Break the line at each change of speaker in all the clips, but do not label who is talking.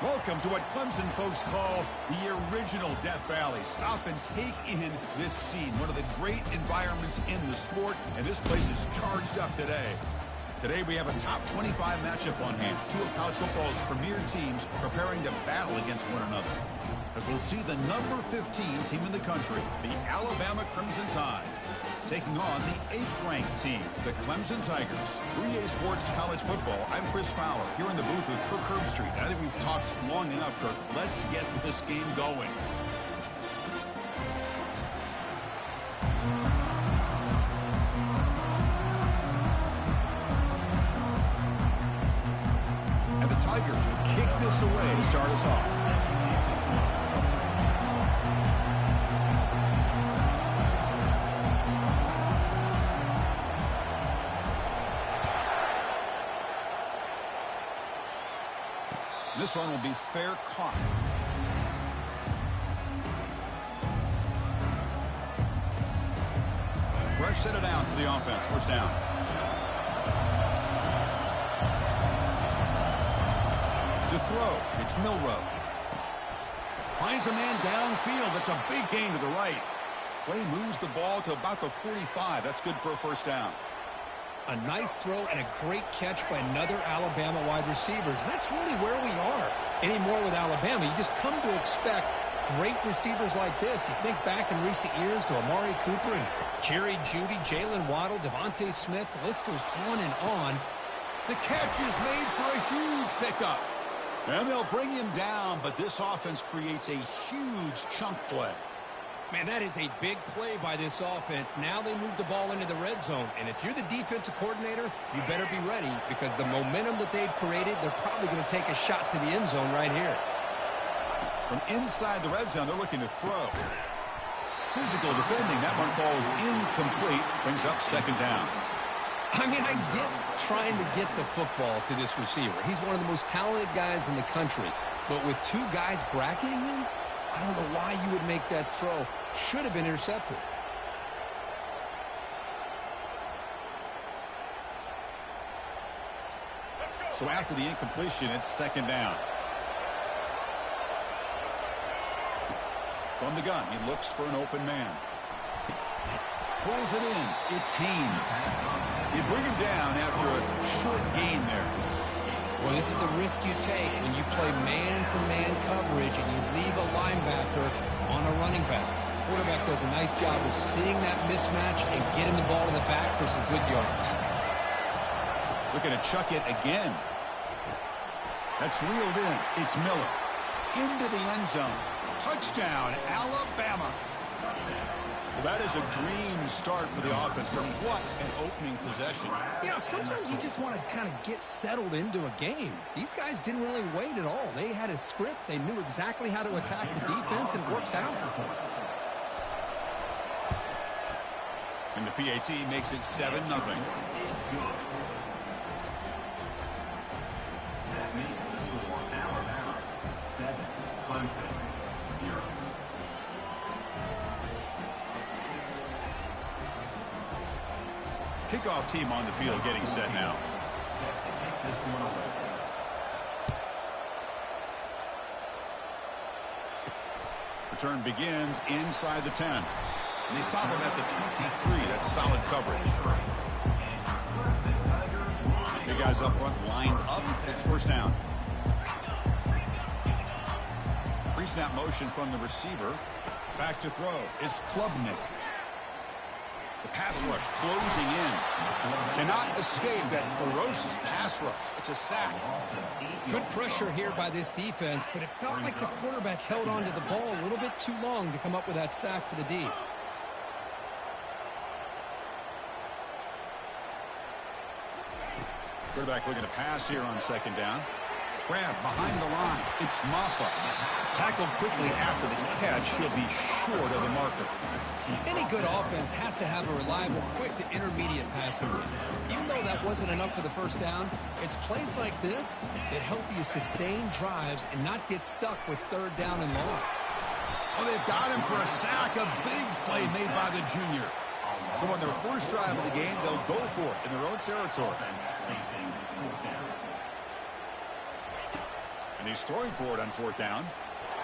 Welcome to what Clemson folks call the original Death Valley. Stop and take in this scene, one of the great environments in the sport, and this place is charged up today. Today we have a top 25 matchup on hand. Two of college football's premier teams preparing to battle against one another. As we'll see the number 15 team in the country, the Alabama Crimson Tide, taking on the 8th-ranked team, the Clemson Tigers. For EA Sports College Football, I'm Chris Fowler, here in the booth with Kirk Herbstreit. I think we've talked long enough, Kirk. Let's get this game going. And the Tigers will kick this away to start us off. This one will be fair caught. Fresh set of downs for the offense. First down. To throw, it's Milrow. Finds a man downfield. That's a big gain to the right. Play moves the ball to about the 45. That's good for a first down.
A nice throw and a great catch by another Alabama wide receivers. And that's really where we are anymore with Alabama. You just come to expect great receivers like this. You think back in recent years to Amari Cooper and Jerry Jeudy, Jalen Waddle, Devontae Smith. The list goes on and on.
The catch is made for a huge pickup. And they'll bring him down, but this offense creates a huge chunk play.
Man, that is a big play by this offense. Now they move the ball into the red zone. And if you're the defensive coordinator, you better be ready because the momentum that they've created, they're probably going to take a shot to the end zone right here.
From inside the red zone, they're looking to throw. Physical defending. That one falls incomplete. Brings up second down.
I mean, I get trying to get the football to this receiver. He's one of the most talented guys in the country. But with two guys bracketing him, I don't know why you would make that throw. Should have been intercepted.
So after the incompletion, it's second down. From the gun, he looks for an open man. Pulls it in. It's Haynes. You bring him down after a short gain there.
Well, this is the risk you take when you play man-to-man coverage and you leave a linebacker on a running back. Quarterback does a nice job of seeing that mismatch and getting the ball in the back for some good yards.
Looking to chuck it again. That's reeled in. It's Miller. Into the end zone. Touchdown, Alabama. Well, that is a dream start for the offense, but what an opening possession.
You know, sometimes you just want to kind of get settled into a game. These guys didn't really wait at all. They had a script. They knew exactly how to attack the defense, and it works out.
And the PAT makes it 7-0.
That makes the score Alabama 7, Clemson 0.
Kickoff team on the field getting set now. Return begins inside the 10. And they stop him at the 23. That's solid coverage. Big guys up front lined up. It's first down. Pre-snap motion from the receiver. Back to throw. It's Klubnik. The pass rush closing in. Cannot escape that ferocious pass rush. It's a sack.
Good pressure here by this defense, but it felt like the quarterback held on to the ball a little bit too long to come up with that sack for the D.
Quarterback looking to pass here on second down. Grab behind the line. It's Maffa. Tackled quickly after the catch. He'll be short of the marker.
Any good offense has to have a reliable, quick to intermediate passing game. Even though that wasn't enough for the first down, it's plays like this that help you sustain drives and not get stuck with third down and long.
Oh, they've got him for a sack. A big play made by the junior. So on their first drive of the game, they'll go for it in their own territory. And he's throwing for it on 4th down.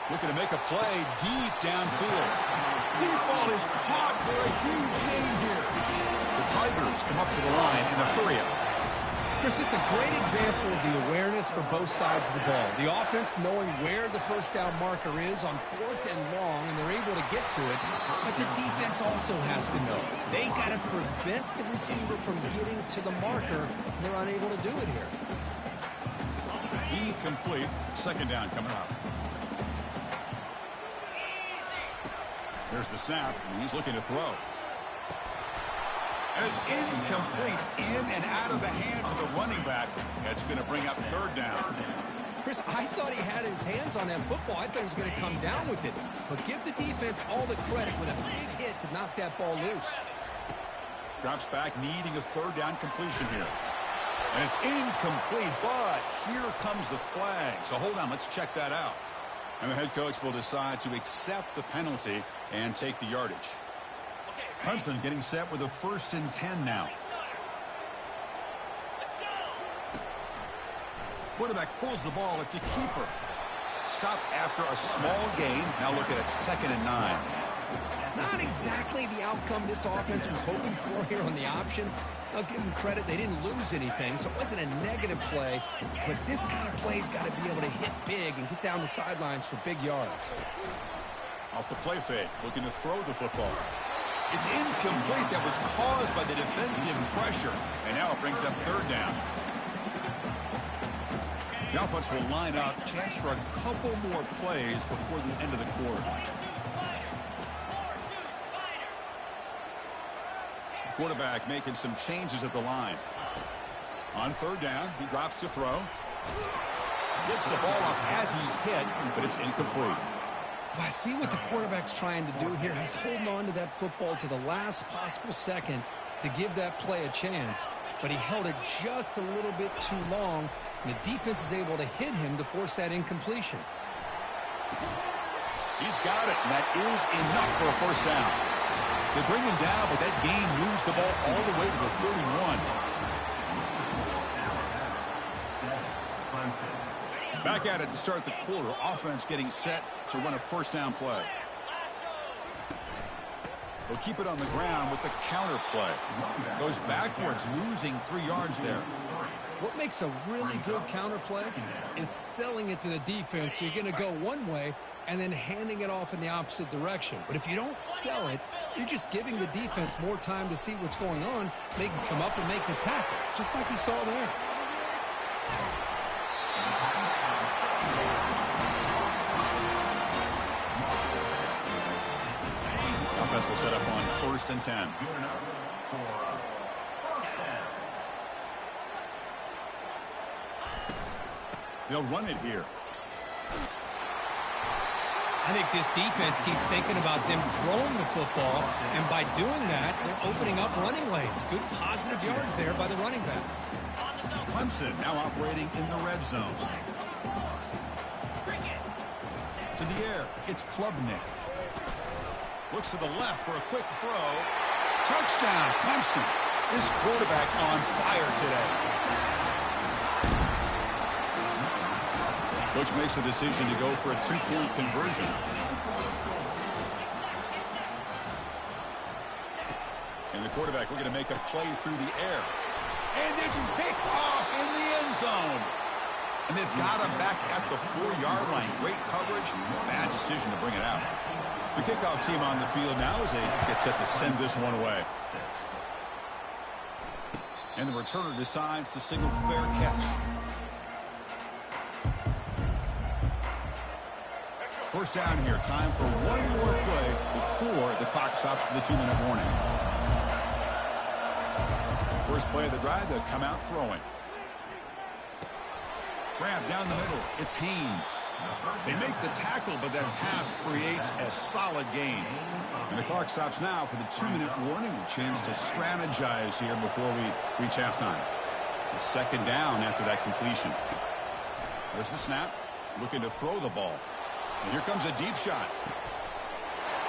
Looking to make a play deep downfield. Deep ball is caught for a huge gain here. The Tigers come up to the line in the hurry-up.
Chris, this is a great example of the awareness for both sides of the ball. The offense knowing where the first down marker is on 4th and long, and they're able to get to it. But the defense also has to know. They got to prevent the receiver from getting to the marker, and they're unable to do it here.
Incomplete. 2nd down coming up. There's the snap, and he's looking to throw. And it's incomplete, in and out of the hands of the running back. That's going to bring up 3rd down.
Chris, I thought he had his hands on that football. I thought he was going to come down with it. But give the defense all the credit with a big hit to knock that ball loose.
Drops back, needing a 3rd down completion here. And it's incomplete, but here comes the flag. So hold on, let's check that out. And the head coach will decide to accept the penalty and take the yardage. Hudson getting set with a 1st and 10 now. Quarterback pulls the ball. It's a keeper. Stop after a small gain. Now looking at 2nd and 9.
Not exactly the outcome this offense was hoping for here on the option. I'll give them credit. They didn't lose anything, so it wasn't a negative play. But this kind of play's got to be able to hit big and get down the sidelines for big yards.
Off the play fake, looking to throw the football. It's incomplete. That was caused by the defensive pressure. And now it brings up 3rd down. The offense will line up. Chance for a couple more plays before the end of the quarter. Quarterback making some changes at the line. On 3rd down, he drops to throw. Gets the ball off as he's hit, but it's incomplete.
Well, I see what the quarterback's trying to do here. He's holding on to that football to the last possible second to give that play a chance. But he held it just a little bit too long, and the defense is able to hit him to force that incompletion.
He's got it, and that is enough for a 1st down. They bring him down, but that gain moves the ball all the way to the 31. Back at it to start the quarter. Offense getting set to run a 1st down play. They'll keep it on the ground with the counter play. Goes backwards, losing 3 yards there.
What makes a really good counter play is selling it to the defense. So you're going to go one way and then handing it off in the opposite direction. But if you don't sell it, you're just giving the defense more time to see what's going on. They can come up and make the tackle, just like you saw there.
Offense will set up on 1st and 10. They'll run it here.
I think this defense keeps thinking about them throwing the football, and by doing that, they're opening up running lanes. Good positive yards there by the running back.
Clemson now operating in the red zone. To the air, it's Klubnik. Looks to the left for a quick throw. Touchdown, Clemson. This quarterback on fire today. Coach makes the decision to go for a 2-point conversion. And the quarterback looking to make a play through the air. And it's picked off in the end zone. And they've got him back at the 4-yard line. Great coverage. Bad decision to bring it out. The kickoff team on the field now as they get set to send this one away. And the returner decides to signal fair catch. 1st down here. Time for one more play before the clock stops for the 2-minute warning. First play of the drive, they'll come out throwing. Grab down the middle. It's Haynes. They make the tackle, but that pass creates a solid gain. And the clock stops now for the 2-minute warning. A chance to strategize here before we reach halftime. It's 2nd down after that completion. There's the snap. Looking to throw the ball. And here comes a deep shot.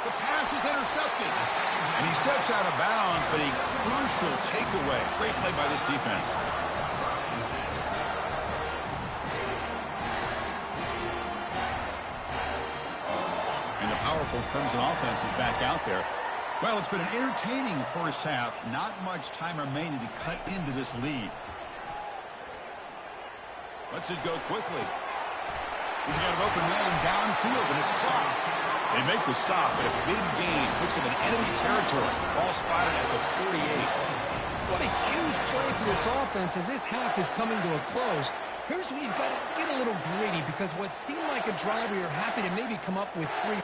The pass is intercepted. And he steps out of bounds, but a crucial takeaway. Great play by this defense. powerful Crimson offense is back out there. Well, it's been an entertaining first half. Not much time remaining to cut into this lead. Lets it go quickly. He's got an open man downfield, and it's caught. They make the stop, but a big gain puts him in enemy territory. Ball spotted at the 48.
What a huge play for this offense as this half is coming to a close. Here's where you've got to get a little greedy, because what seemed like a drive where you're happy to maybe come up with 3.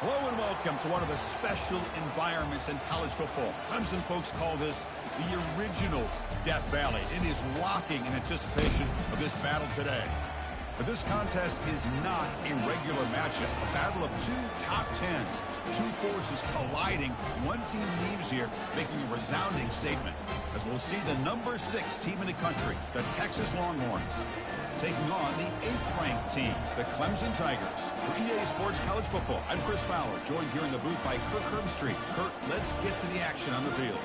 Hello and welcome to one of the special environments in college football. Clemson folks call this the original Death Valley. It is rocking in anticipation of this battle today. But this contest is not a regular matchup. A battle of two top tens. Two forces colliding. One team leaves here making a resounding statement, as we'll see the number 6 team in the country, the Texas Longhorns, taking on the 8th-ranked team, the Clemson Tigers. For EA Sports College Football, I'm Chris Fowler, joined here in the booth by Kirk Herbstreit. Kirk, let's get to the action on the field.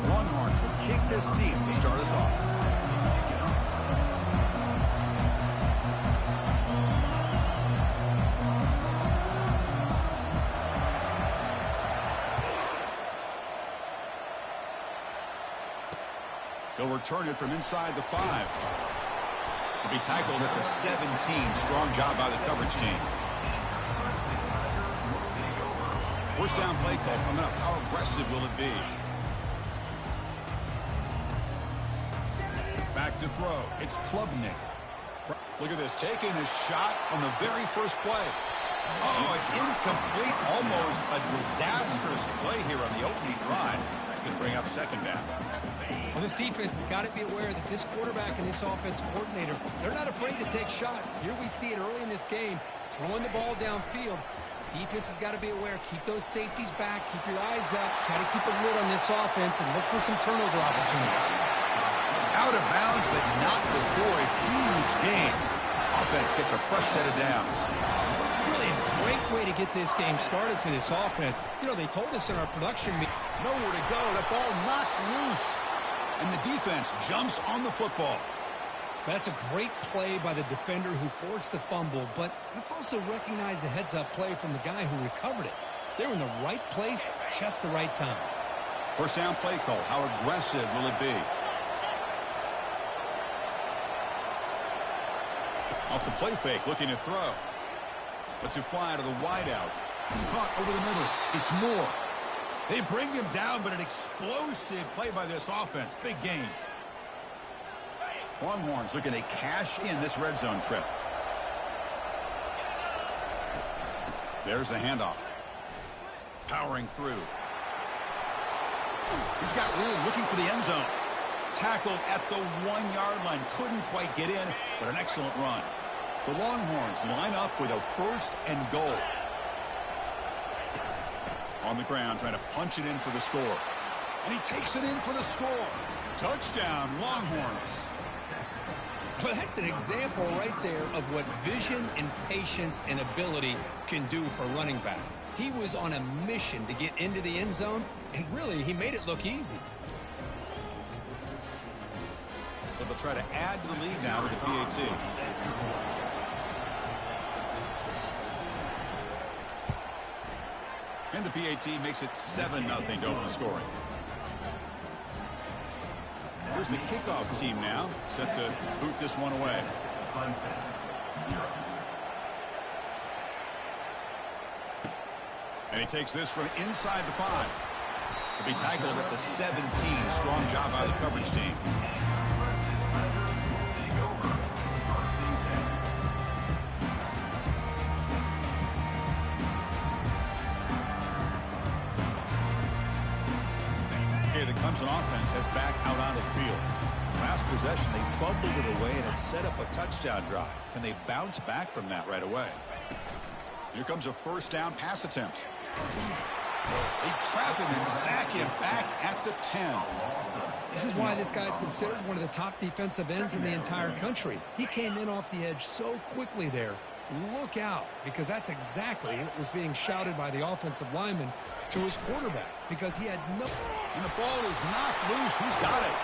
The Longhorns will kick this deep to start us off. He'll return it from inside the 5. He'll be tackled at the 17. Strong job by the coverage team. First down play call coming up. How aggressive will it be? Back to throw. It's Klubnik. Look at this. Taking a shot on the very first play. Oh, it's incomplete. Almost a disastrous play here on the opening drive. That could bring up second down.
Well, this defense has got to be aware that this quarterback and this offensive coordinator, they're not afraid to take shots. Here we see it early in this game, throwing the ball downfield. Defense has got to be aware. Keep those safeties back. Keep your eyes up. Try to keep a lid on this offense and look for some turnover opportunities.
Out of bounds, but not before a huge gain. Offense gets a fresh set of downs.
Really a great way to get this game started for this offense. You know, they told us in our production meeting.
Nowhere to go. That ball knocked loose. And the defense jumps on the football.
That's a great play by the defender who forced the fumble, but let's also recognize the heads-up play from the guy who recovered it. They're in the right place, just the right time.
First down play call. How aggressive will it be? Off the play fake, looking to throw. Lets it fly to the wideout. Caught over the middle. It's Moore. They bring him down, but an explosive play by this offense. Big game. Longhorns looking to cash in this red zone trip. There's the handoff. Powering through. He's got room, looking for the end zone. Tackled at the 1-yard line. Couldn't quite get in, but an excellent run. The Longhorns line up with a 1st and goal. On the ground, trying to punch it in for the score. And he takes it in for the score. Touchdown, Longhorns.
Well, that's an example right there of what vision and patience and ability can do for running back. He was on a mission to get into the end zone, and really, he made it look easy.
But they'll try to add to the lead now with the PAT. And the PAT makes it 7-0 to open scoring. Here's the kickoff team now, set to boot this one away. And he takes this from inside the 5. To be tackled at the 17. Strong job by the coverage team. The Clemson offense heads back out onto the field. Last possession, they fumbled it away, and it set up a touchdown drive. Can they bounce back from that right away? Here comes a first down pass attempt. They trap him and sack him back at the 10.
This is why this guy's considered one of the top defensive ends in the entire country. He came in off the edge so quickly there. Look out, because that's exactly what was being shouted by the offensive lineman to his quarterback, because he had no...
And the ball is knocked loose. Who's got it?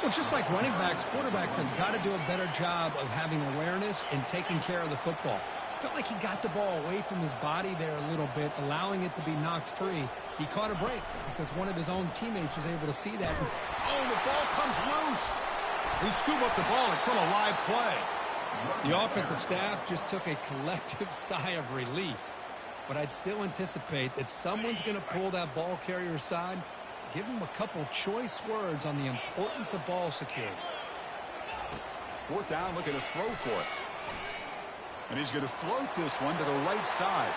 Well, just like running backs, quarterbacks have got to do a better job of having awareness and taking care of the football. Felt like he got the ball away from his body there a little bit, allowing it to be knocked free. He caught a break because one of his own teammates was able to see that.
Oh, the ball comes loose. They scoop up the ball. It's still a live play.
The offensive staff just took a collective sigh of relief. But I'd still anticipate that someone's going to pull that ball carrier aside, give him a couple choice words on the importance of ball security.
Fourth down, looking to throw for it. And he's going to float this one to the right side.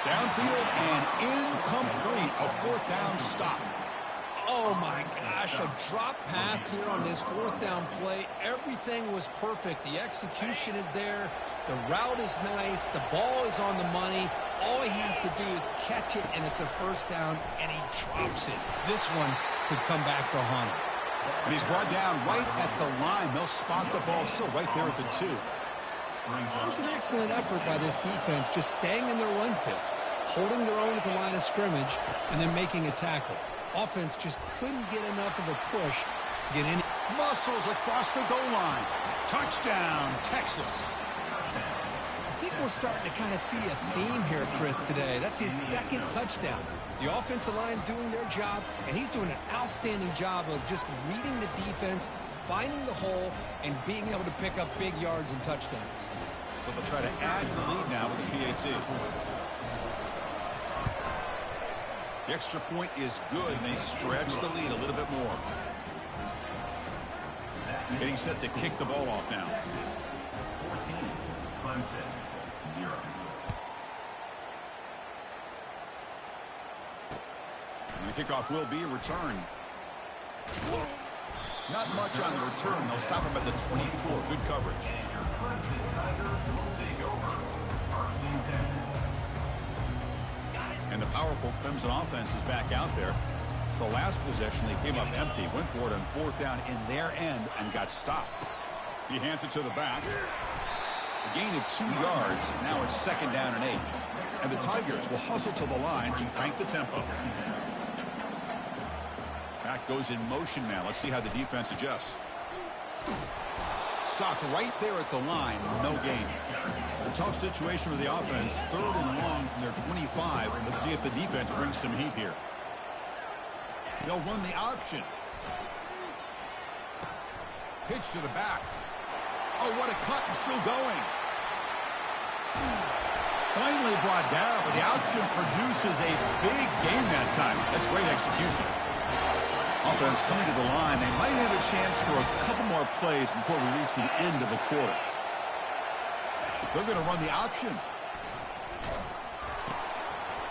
Downfield and incomplete. A fourth down stop.
Oh, my gosh, a drop pass here on this fourth down play. Everything was perfect. The execution is there. The route is nice. The ball is on the money. All he has to do is catch it, and it's a first down, and he drops it. This one could come back to haunt him.
And he's brought down right at the line. They'll spot the ball still right there at the 2.
It was an excellent effort by this defense, just staying in their run fits, holding their own at the line of scrimmage, and then making a tackle. Offense just couldn't get enough of a push to get any.
Muscles across the goal line. Touchdown, Texas.
I think we're starting to kind of see a theme here, Chris, today. That's his 2nd touchdown. The offensive line doing their job, and he's doing an outstanding job of just reading the defense, finding the hole, and being able to pick up big yards and touchdowns.
But they'll try to add to the lead now with the PAT. The extra point is good, and they stretch the lead a little bit more. Getting set to kick the ball off now.
14, Clemson, 0.
And the kickoff will be a return. Not much on the return. They'll stop him at the 24. Good coverage. And the powerful Clemson offense is back out there. The last possession, they came up empty, went for it on fourth down in their end and got stopped. He hands it to the back. A gain of 2 yards. Now it's 2nd down and 8. And the Tigers will hustle to the line to crank the tempo. Back goes in motion now. Let's see how the defense adjusts. Stopped right there at the line. No gain. A tough situation for the offense. 3rd and long from their 25. Let's see if the defense brings some heat here. They'll run the option. Pitch to the back. Oh, what a cut, and still going. Finally brought down, but the option produces a big gain that time. That's great execution. Offense coming to the line. They might have a chance for a couple more plays before we reach the end of the quarter. They're going to run the option.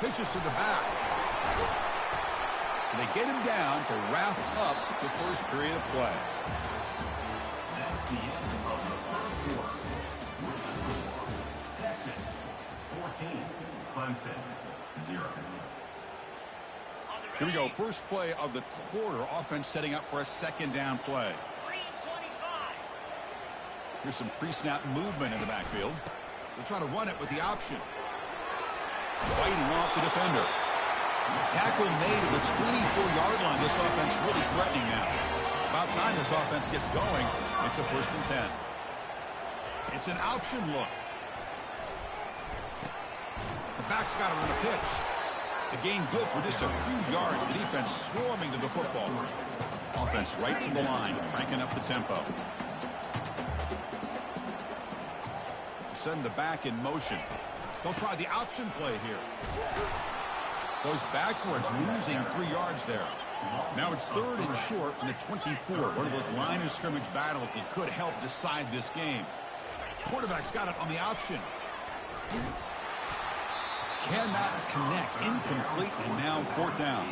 Pitches to the back. They get him down to wrap up the first period of play.
That's the end of the first quarter. With the score, Texas 14, Clemson 0.
Here we go. First play of the quarter. Offense setting up for a 2nd down play. Here's some pre-snap movement in the backfield. They'll try to run it with the option. Fighting off the defender. Tackle made at the 24-yard line. This offense really threatening now. About time this offense gets going. It's a 1st and 10. It's an option look. The back's got to run a pitch. The gain good for just a few yards. The defense swarming to the football. Offense right to the line, cranking up the tempo. Send the back in motion. They'll try the option play here. Goes backwards, losing 3 yards there. Now it's 3rd and short from the 24. One of those line of scrimmage battles that could help decide this game. Quarterback's got it on the option. Cannot connect. Incomplete, and now 4th down.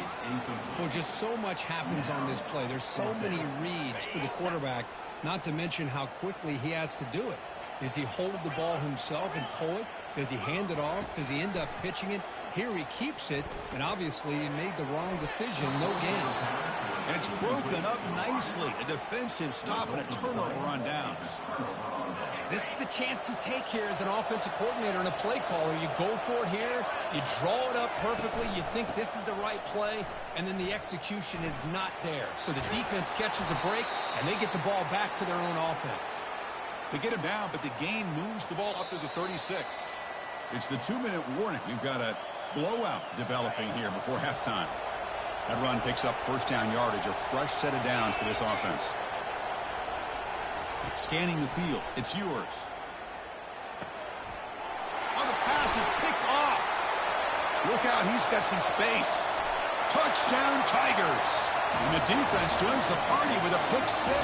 Well, just so much happens on this play. There's so many reads for the quarterback, not to mention how quickly he has to do it. Does he hold the ball himself and pull it? Does he hand it off? Does he end up pitching it? Here he keeps it, and obviously he made the wrong decision. No gain.
And it's broken up nicely. A defensive stop and a turnover on downs.
This is the chance you take here as an offensive coordinator and a play caller. You go for it here. You draw it up perfectly. You think this is the right play, and then the execution is not there. So the defense catches a break, and they get the ball back to their own offense.
They get him down, but the gain moves the ball up to the 36. It's the 2-minute warning. We've got a blowout developing here before halftime. That run picks up 1st down yardage, a fresh set of downs for this offense. Scanning the field. It's yours. Oh, the pass is picked off. Look out, he's got some space. Touchdown, Tigers. And the defense joins the party with a pick 6.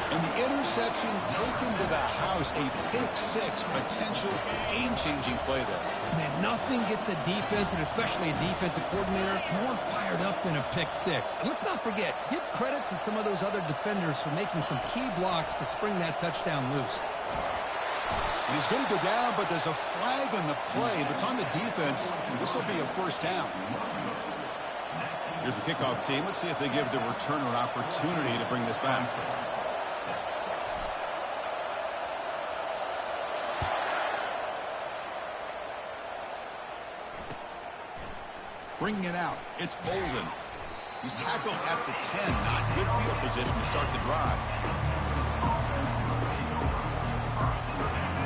And the interception taken to the house. A pick 6, potential game-changing play there.
Man, nothing gets a defense, and especially a defensive coordinator, more fired up than a pick 6. And let's not forget, give credit to some of those other defenders for making some key blocks to spring that touchdown loose.
And he's going to go down, but there's a flag on the play. If it's on the defense, this will be a 1st down. Here's the kickoff team. Let's see if they give the returner opportunity to bring this back. Bringing it out. It's Bolden. He's tackled at the 10. Not good field position to start the drive.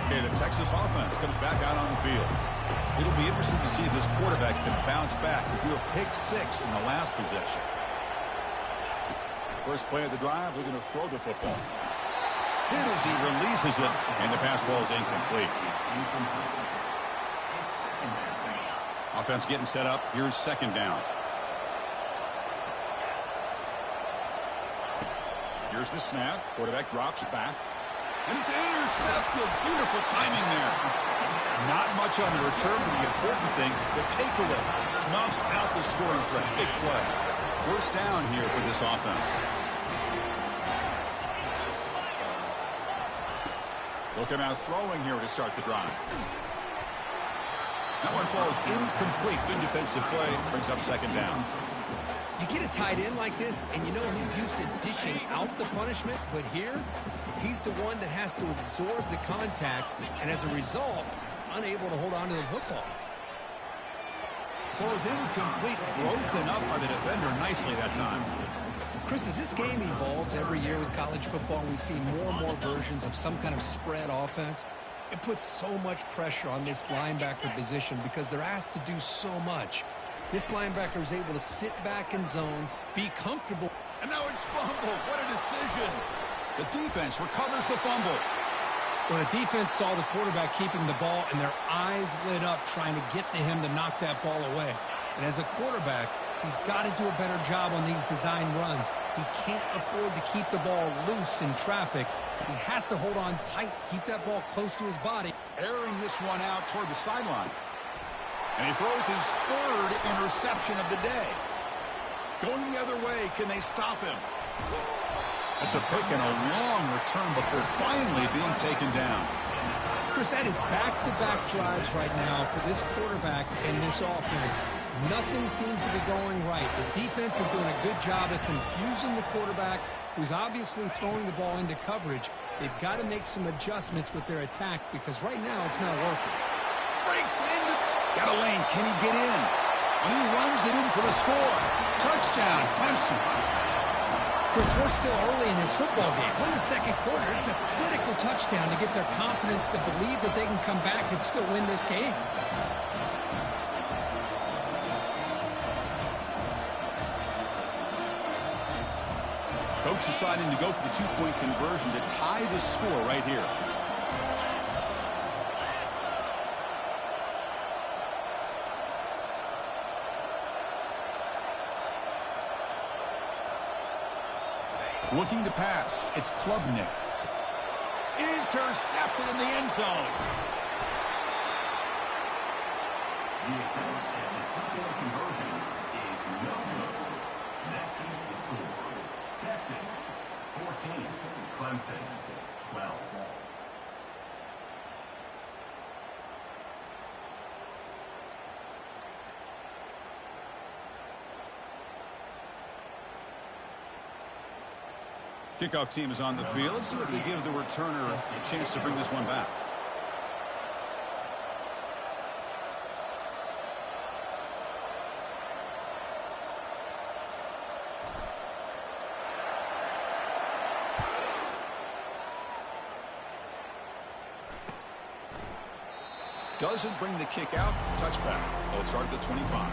Okay, the Texas offense comes back out on the field. It'll be interesting to see if this quarterback can bounce back. They threw a pick 6 in the last possession. First play of the drive, they're going to throw the football. Hit as he releases it, and the pass ball is incomplete. Offense getting set up. Here's 2nd down. Here's the snap. Quarterback drops back. And it's intercepted. Beautiful timing there. Not much on the return, but the important thing, the takeaway snuffs out the scoring threat. Big play. 1st down here for this offense. Looking out throwing here to start the drive. That one falls incomplete. Good defensive play. Brings up 2nd down.
You get a tight end like this, and you know he's used to dishing out the punishment, but here, he's the one that has to absorb the contact, and as a result, he's unable to hold on to the football.
Ball is incomplete, broken up by the defender nicely that time.
Chris, as this game evolves every year with college football, we see more and more versions of some kind of spread offense. It puts so much pressure on this linebacker position because they're asked to do so much. This linebacker is able to sit back in zone, be comfortable.
And now it's fumbled. What a decision. The defense recovers the fumble.
Well, the defense saw the quarterback keeping the ball, and their eyes lit up trying to get to him to knock that ball away. And as a quarterback, he's got to do a better job on these design runs. He can't afford to keep the ball loose in traffic. He has to hold on tight, keep that ball close to his body.
Airing this one out toward the sideline. And he throws his third interception of the day. Going the other way, can they stop him? That's a pick and a long return before finally being taken down.
Chris, that is back-to-back drives right now for this quarterback and this offense. Nothing seems to be going right. The defense is doing a good job of confusing the quarterback, who's obviously throwing the ball into coverage. They've got to make some adjustments with their attack because right now it's not working.
Breaks into... Got a lane. Can he get in? And he runs it in for the score. Touchdown, Clemson.
Chris, we're still early in this football game. We're in the second quarter. It's a critical touchdown to get their confidence to believe that they can come back and still win this game.
Coach deciding to go for the two-point conversion to tie the score right here. Looking to pass. It's Klubnik. Intercepted in the end zone.
The attempt at the two-point conversion is no good. That keeps the score. Texas, 14. Clemson, 12.
Kickoff team is on the field. Let's see if they give the returner a chance to bring this one back. Doesn't bring the kick out. Touchback. They'll start at the 25.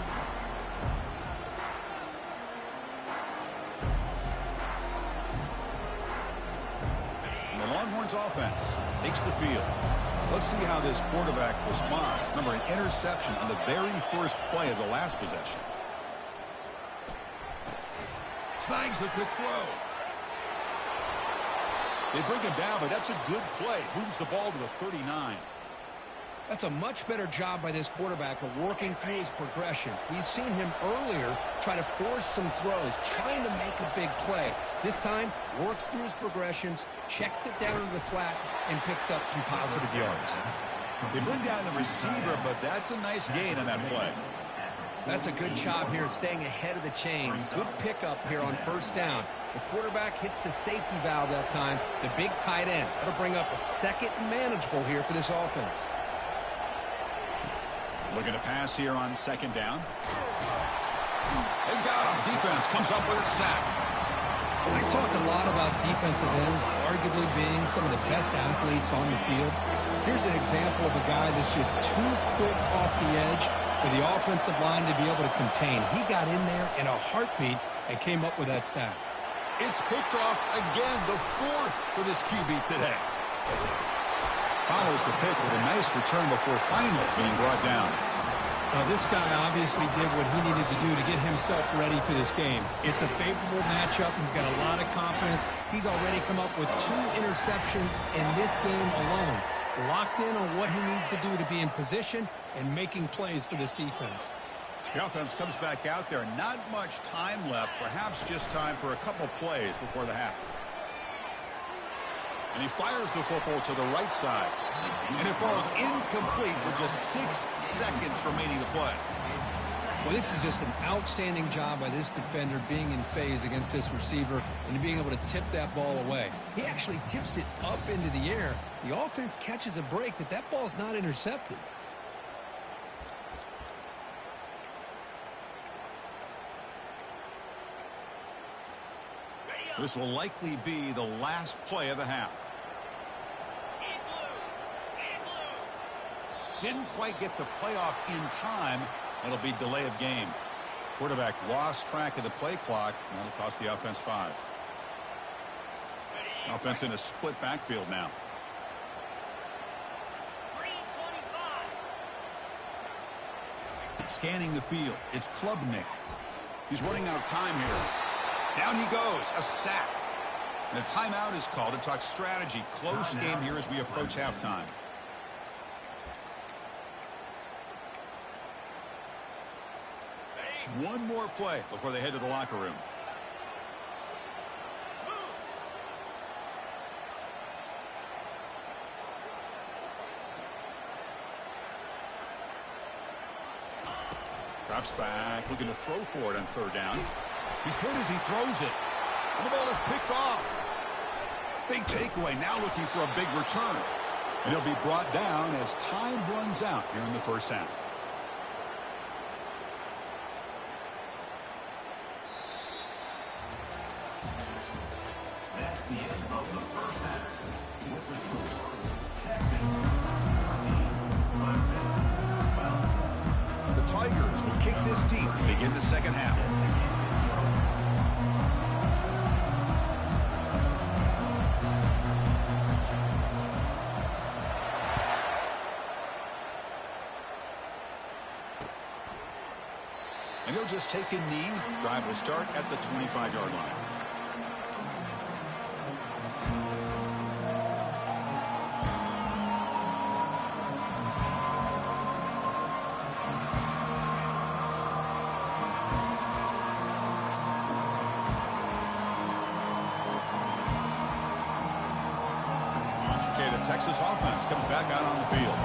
Longhorns offense takes the field. Let's see how this quarterback responds. Remember, an interception on the very first play of the last possession. Snags the quick throw. They bring him down, but that's a good play. Moves the ball to the 39.
That's a much better job by this quarterback of working through his progressions. We've seen him earlier try to force some throws, trying to make a big play. This time, works through his progressions, checks it down to the flat, and picks up some positive yards.
They bring down the receiver, but that's a nice gain on that play.
That's a good job here, staying ahead of the chains. Good pickup here on first down. The quarterback hits the safety valve that time. The big tight end. That'll bring up a second and manageable here for this offense.
Looking to pass here on second down. They got him. Defense comes up with a sack.
I talk a lot about defensive ends arguably being some of the best athletes on the field. Here's an example of a guy that's just too quick off the edge for the offensive line to be able to contain. He got in there in a heartbeat and came up with that sack.
It's picked off again, the fourth for this QB today. Follows the pick with a nice return before finally being brought down.
Now, this guy obviously did what he needed to do to get himself ready for this game. It's a favorable matchup. He's got a lot of confidence. He's already come up with 2 interceptions in this game alone. Locked in on what he needs to do to be in position and making plays for this defense.
The offense comes back out there. Not much time left. Perhaps just time for a couple plays before the half. And he fires the football to the right side. And it falls incomplete with just 6 seconds remaining to play.
Well, this is just an outstanding job by this defender being in phase against this receiver and being able to tip that ball away. He actually tips it up into the air. The offense catches a break that ball's not intercepted.
This will likely be the last play of the half. Didn't quite get the playoff in time. It'll be delay of game. Quarterback lost track of the play clock. That'll cost the offense 5. Offense in a split backfield now. Scanning the field. It's Klubnik. He's running out of time here. Down he goes. A sack. And a timeout is called to talk strategy. Close game here as we approach halftime. One more play before they head to the locker room. Drops back, looking to throw for it on 3rd down. He's hit as he throws it. And the ball is picked off. Big takeaway, now looking for a big return. And he'll be brought down as time runs out here in the first half.
That's the end of the first half. With the score, Texas 14, Clemson 12.
The Tigers will kick this deep to begin the second half. And he'll just take a knee. Drive will start at the 25-yard line. Texas offense comes back out on the field.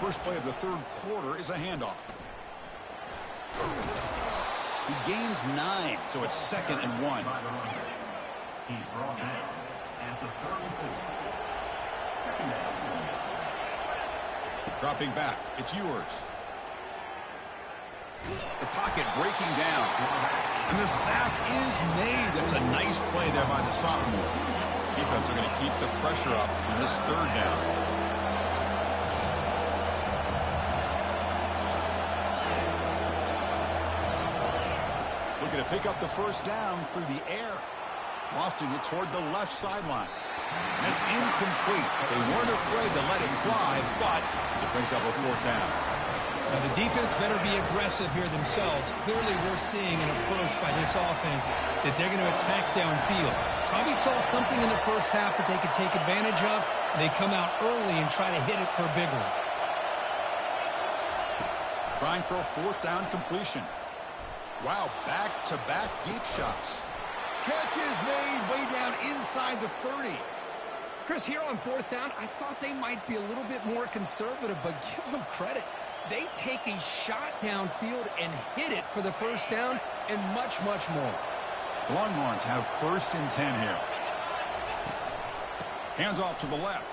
First play of the 3rd quarter is a handoff. He gains 9, so it's 2nd and 1.
He's brought down at the 34. 2nd down.
Dropping back, it's yours. The pocket breaking down. And the sack is made. That's a nice play there by the sophomore. Defense are going to keep the pressure up in this 3rd down. Looking to pick up the first down through the air. Lofting it toward the left sideline. And it's incomplete. They weren't afraid to let it fly, but it brings up a 4th down.
Now, the defense better be aggressive here themselves. Clearly, we're seeing an approach by this offense that they're going to attack downfield. Probably saw something in the first half that they could take advantage of. They come out early and try to hit it for a big one.
Trying for a 4th down completion. Wow, back-to-back deep shots. Catch is made way down inside the 30.
Chris, here on 4th down, I thought they might be a little bit more conservative, but give them credit. They take a shot downfield and hit it for the first down and much, much more.
Longhorns have 1st and 10 here. Hands off to the left.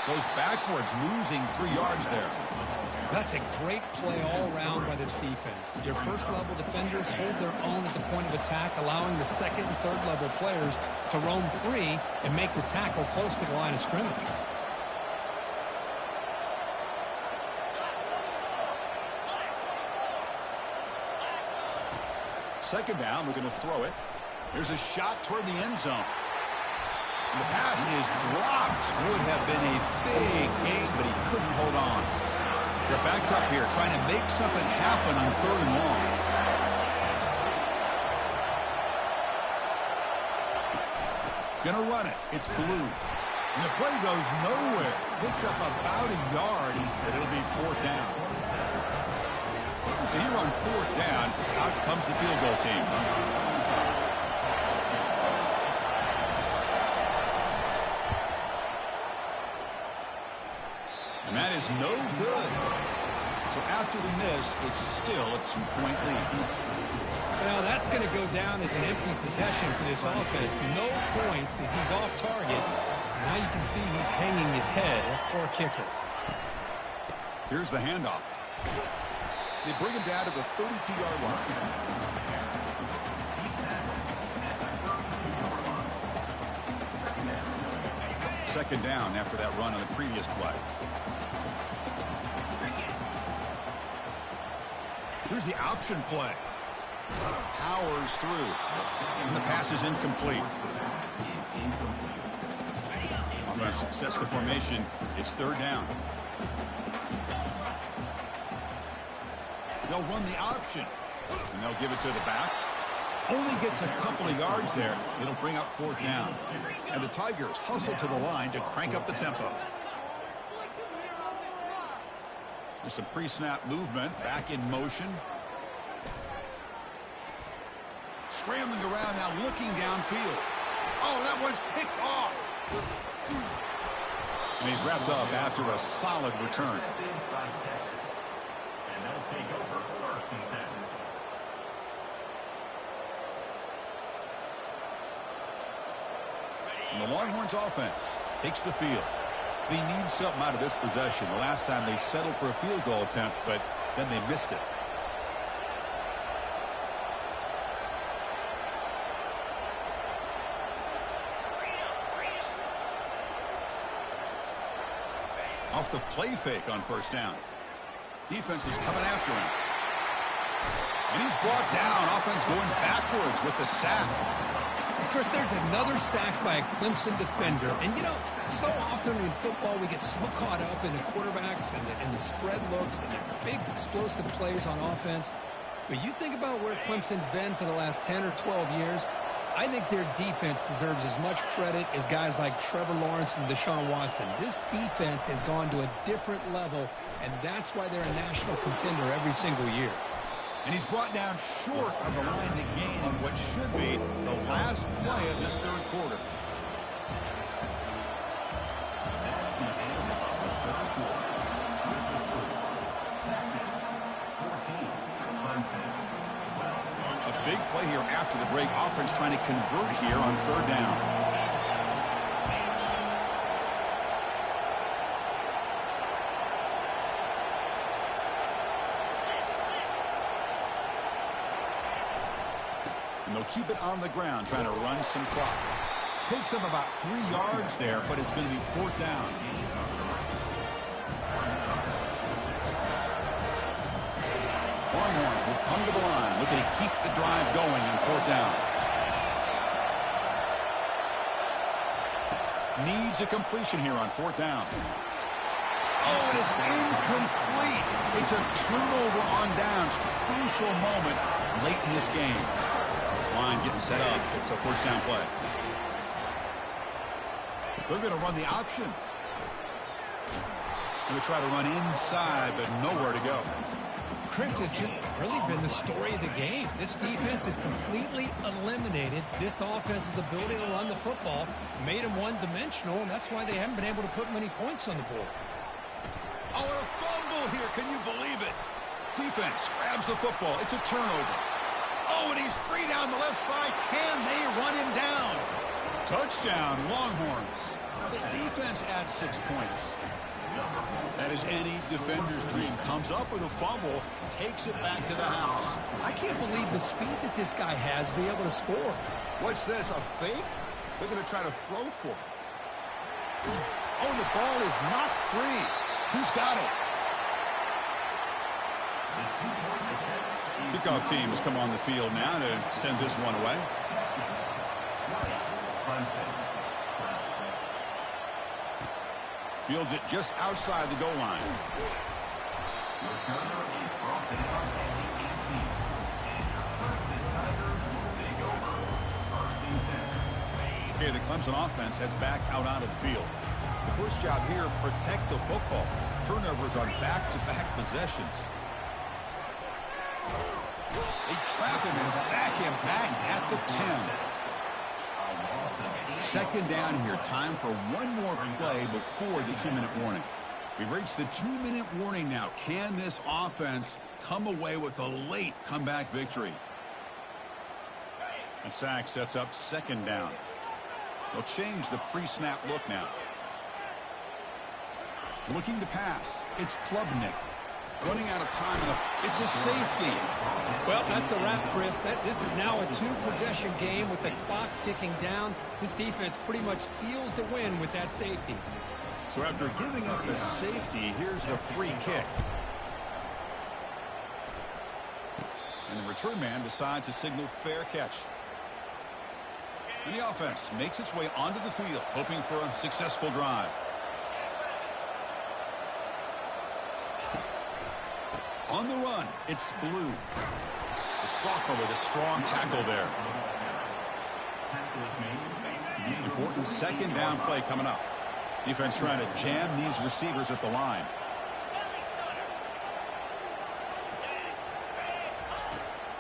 Goes backwards, losing 3 yards there.
That's a great play all around by this defense. Your first-level defenders hold their own at the point of attack, allowing the 2nd and 3rd-level players to roam free and make the tackle close to the line of scrimmage.
Second down, we're going to throw it. There's a shot toward the end zone. And the pass is dropped. Would have been a big gain, but he couldn't hold on. They're backed up here, trying to make something happen on 3rd and long. Gonna run it. It's Blue. And the play goes nowhere. Picked up about a yard, and it'll be 4th down. So here on 4th down, out comes the field goal team. And that is no good. So after the miss, it's still a 2-point lead.
Well, that's going to go down as an empty possession for this offense. No points as he's off target. Now you can see he's hanging his head. Poor kicker.
Here's the handoff. They bring him down to the 32-yard line. Second down after that run on the previous play. Here's the option play. Powers through. And the pass is incomplete. Offense sets the formation. It's third down. They'll run the option. And they'll give it to the back. Only gets a couple of yards there. It'll bring up fourth down. And the Tigers hustle to the line to crank up the tempo. There's some pre-snap movement. Back in motion. Scrambling around now, looking downfield. Oh, that one's picked off. And he's wrapped up after a solid return.
And they'll take over first and 10.
And the Longhorns offense takes the field. They need something out of this possession. The last time they settled for a field goal attempt, but then they missed it. Off the play fake on first down. Defense is coming after him. And he's brought down. Offense going backwards with the sack.
Chris, there's another sack by a Clemson defender. And, you know, so often in football we get so caught up in the quarterbacks and the spread looks and the big explosive plays on offense. But you think about where Clemson's been for the last 10 or 12 years, I think their defense deserves as much credit as guys like Trevor Lawrence and Deshaun Watson. This defense has gone to a different level, and that's why they're a national contender every single year.
And he's brought down short of the line to gain in what should be the last play of this third quarter. A big play here after the break. Offense trying to convert here on third down. And they'll keep it on the ground, trying to run some clock. Takes up about 3 yards there, but it's going to be fourth down. Longhorns will come to the line, looking to keep the drive going on fourth down. Needs a completion here on fourth down. Oh, and it's incomplete. It's a turnover on downs. Crucial moment late in this game. This line getting set up. It's a first down play. They're going to run the option. Going to try to run inside, but nowhere to go.
Chris, has just really been the story of the game. This defense has completely eliminated this offense's ability to run the football, made them one-dimensional, and that's why they haven't been able to put many points on the board.
Oh, and a fumble here. Can you believe it? Defense grabs the football. It's a turnover. Oh, and he's free down the left side. Can they run him down? Touchdown, Longhorns. The defense adds 6 points. That is any defender's dream. Comes up with a fumble, takes it back to the house.
I can't believe the speed that this guy has to be able to score.
What's this, a fake? They're going to try to throw for it. Oh, the ball is not free. Who's got it? Kickoff team has come on the field now to send this one away. Fields it just outside the goal line. Okay, the Clemson offense heads back out onto the field. The first job here, protect the football. Turnovers on back-to-back possessions. They trap him and sack him back at the 10. Second down here. Time for one more play before the 2-minute warning. We've reached the 2-minute warning now. Can this offense come away with a late comeback victory? And sack sets up second down. They'll change the pre-snap look now. Looking to pass. It's Klubnik. Running out of time. It's a safety.
Well, that's a wrap, Chris. This is now a 2-possession game with the clock ticking down. This defense pretty much seals the win with that safety.
So after giving up a safety, here's the free kick. And the return man decides to signal fair catch. And the offense makes its way onto the field, hoping for a successful drive. On the run, it's Blue. The sophomore with a strong tackle there. Important second down play coming up. Defense trying to jam these receivers at the line.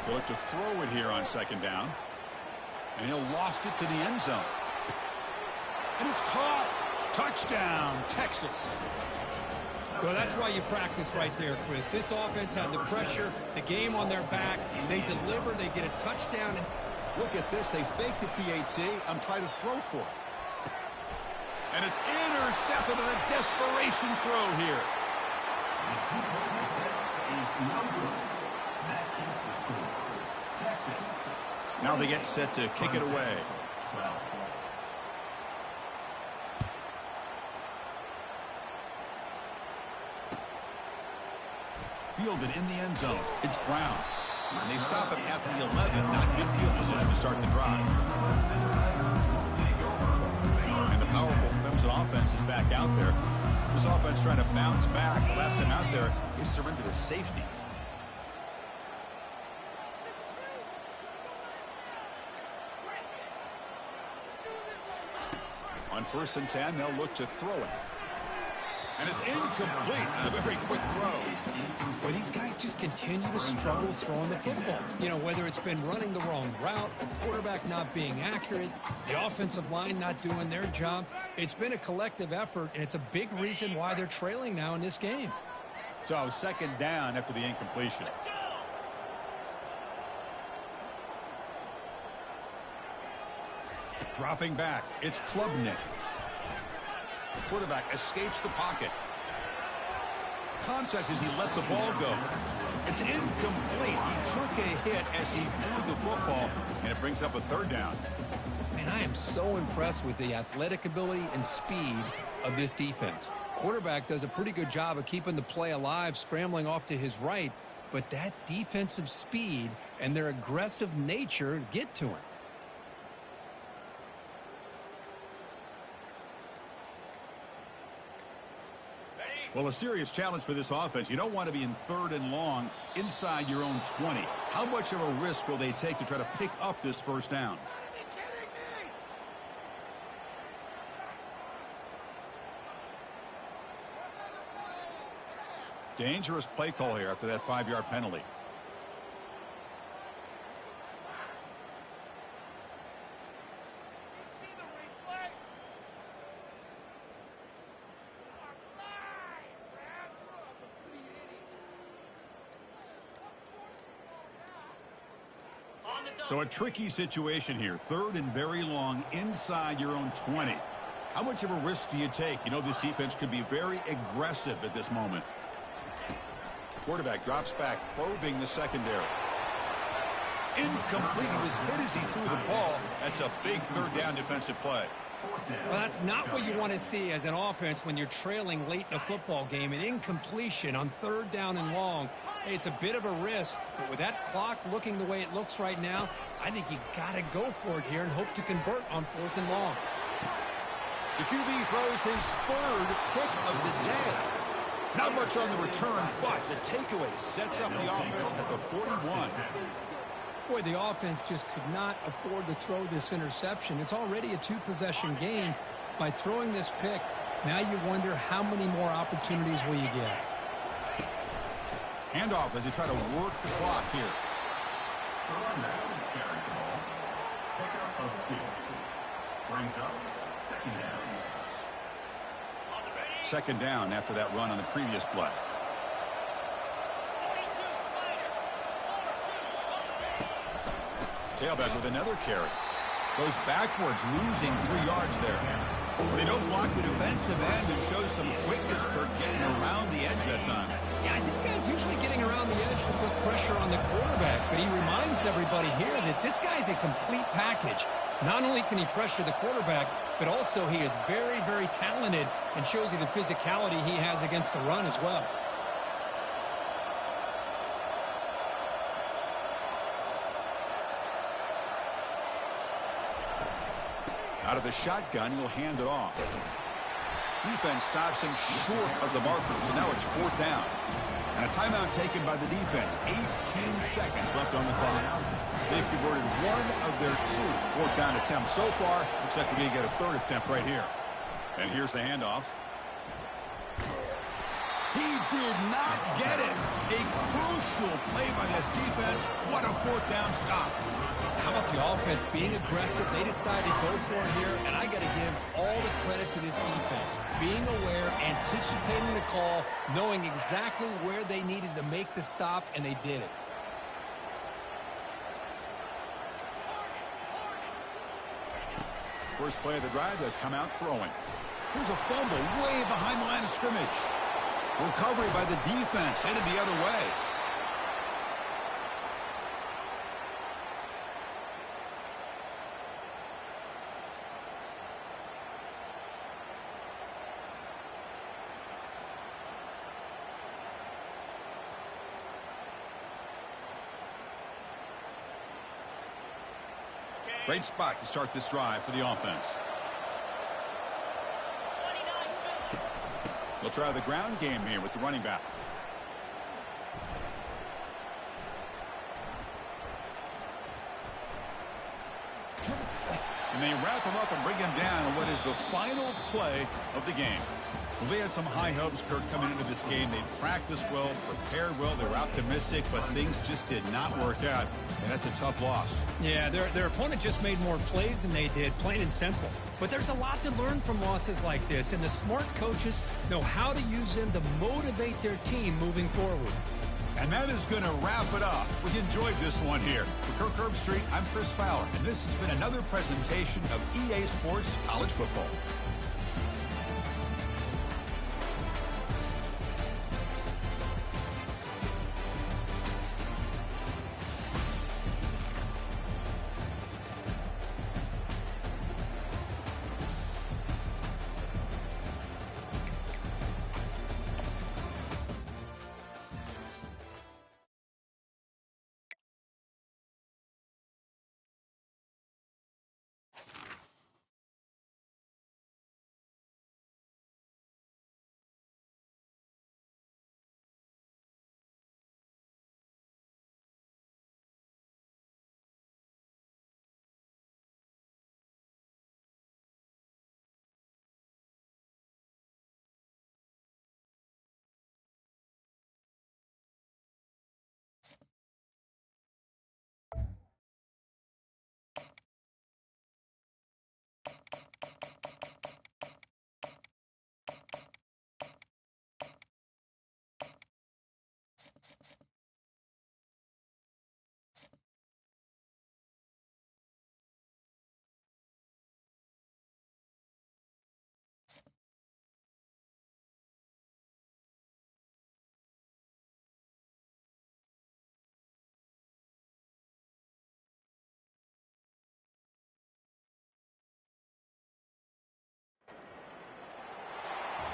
He'll look to throw it here on second down. And he'll loft it to the end zone. And it's caught. Touchdown, Texas.
Well, that's why you practice right there, Chris. This offense had the pressure, the game on their back. They deliver, they get a touchdown. And
look at this. They fake the PAT. I'm trying to throw for it. And it's intercepted on a desperation throw here. Now they get set to kick it away. Fielded in the end zone. It's Brown. And they stop him at the 11. Not good field position to start the drive. And the powerful Clemson offense is back out there. This offense trying to bounce back. The last time out there, they surrendered a safety. On 1st and 10, they'll look to throw it. And it's incomplete. A very quick throw.
Well, these guys just continue to struggle throwing the football. You know, whether it's been running the wrong route, the quarterback not being accurate, the offensive line not doing their job. It's been a collective effort, and it's a big reason why they're trailing now in this game.
So second down after the incompletion. Dropping back, it's Klubnik. Quarterback escapes the pocket. Contact as he let the ball go. It's incomplete. He took a hit as he threw the football, and it brings up a third down.
Man, I am so impressed with the athletic ability and speed of this defense. Quarterback does a pretty good job of keeping the play alive, scrambling off to his right, but that defensive speed and their aggressive nature get to him.
Well, a serious challenge for this offense. You don't want to be in 3rd and long inside your own 20. How much of a risk will they take to try to pick up this first down? Dangerous play call here after that 5-yard penalty. So a tricky situation here. 3rd and very long inside your own 20. How much of a risk do you take? You know, this defense could be very aggressive at this moment. Quarterback drops back, probing the secondary. Incomplete. He was hit as he threw the ball. That's a big 3rd down defensive play.
Well, that's not what you want to see as an offense when you're trailing late in a football game. An incompletion on 3rd down and long. Hey, it's a bit of a risk, but with that clock looking the way it looks right now, I think you got to go for it here and hope to convert on 4th and long.
The QB throws his 3rd pick of the day. Not much on the return, but the takeaway sets up the offense at the 41.
Boy, the offense just could not afford to throw this interception. It's already a 2-possession game. By throwing this pick, now you wonder how many more opportunities will you get.
Handoff as they try to work the clock here. Second down after that run on the previous play. Tailback with another carry. Goes backwards, losing 3 yards there. Well, they don't block the defensive end and show some quickness for getting around the edge that time.
Yeah, this guy's usually getting around the edge to put pressure on the quarterback, but he reminds everybody here that this guy's a complete package. Not only can he pressure the quarterback, but also he is very, very talented and shows you the physicality he has against the run as well.
Out of the shotgun, he'll hand it off. Defense stops him short of the marker, so now it's 4th down. And a timeout taken by the defense. 18 seconds left on the clock. They've converted 1 of their 2 4th down attempts so far. Looks like we're going to get a 3rd attempt right here. And here's the handoff. He did not get it. A crucial play by this defense. What a 4th down stop.
How about the offense being aggressive? They decided to go for it here, and I got to give all the credit to this defense. Being aware, anticipating the call, knowing exactly where they needed to make the stop, and they did it.
First play of the drive, they'll come out throwing. Here's a fumble way behind the line of scrimmage. Recovery by the defense, headed the other way. Great spot to start this drive for the offense. They'll try the ground game here with the running back. And they wrap him up and bring him down on what is the final play of the game. Well, they had some high hopes, Kirk, coming into this game. They practiced well, prepared well, they were optimistic, but things just did not work out, and that's a tough loss.
Yeah, their opponent just made more plays than they did, plain and simple. But there's a lot to learn from losses like this, and the smart coaches know how to use them to motivate their team moving forward.
And that is going to wrap it up. We enjoyed this one here. For Kirk Herbstreit, I'm Chris Fowler, and this has been another presentation of EA Sports College Football.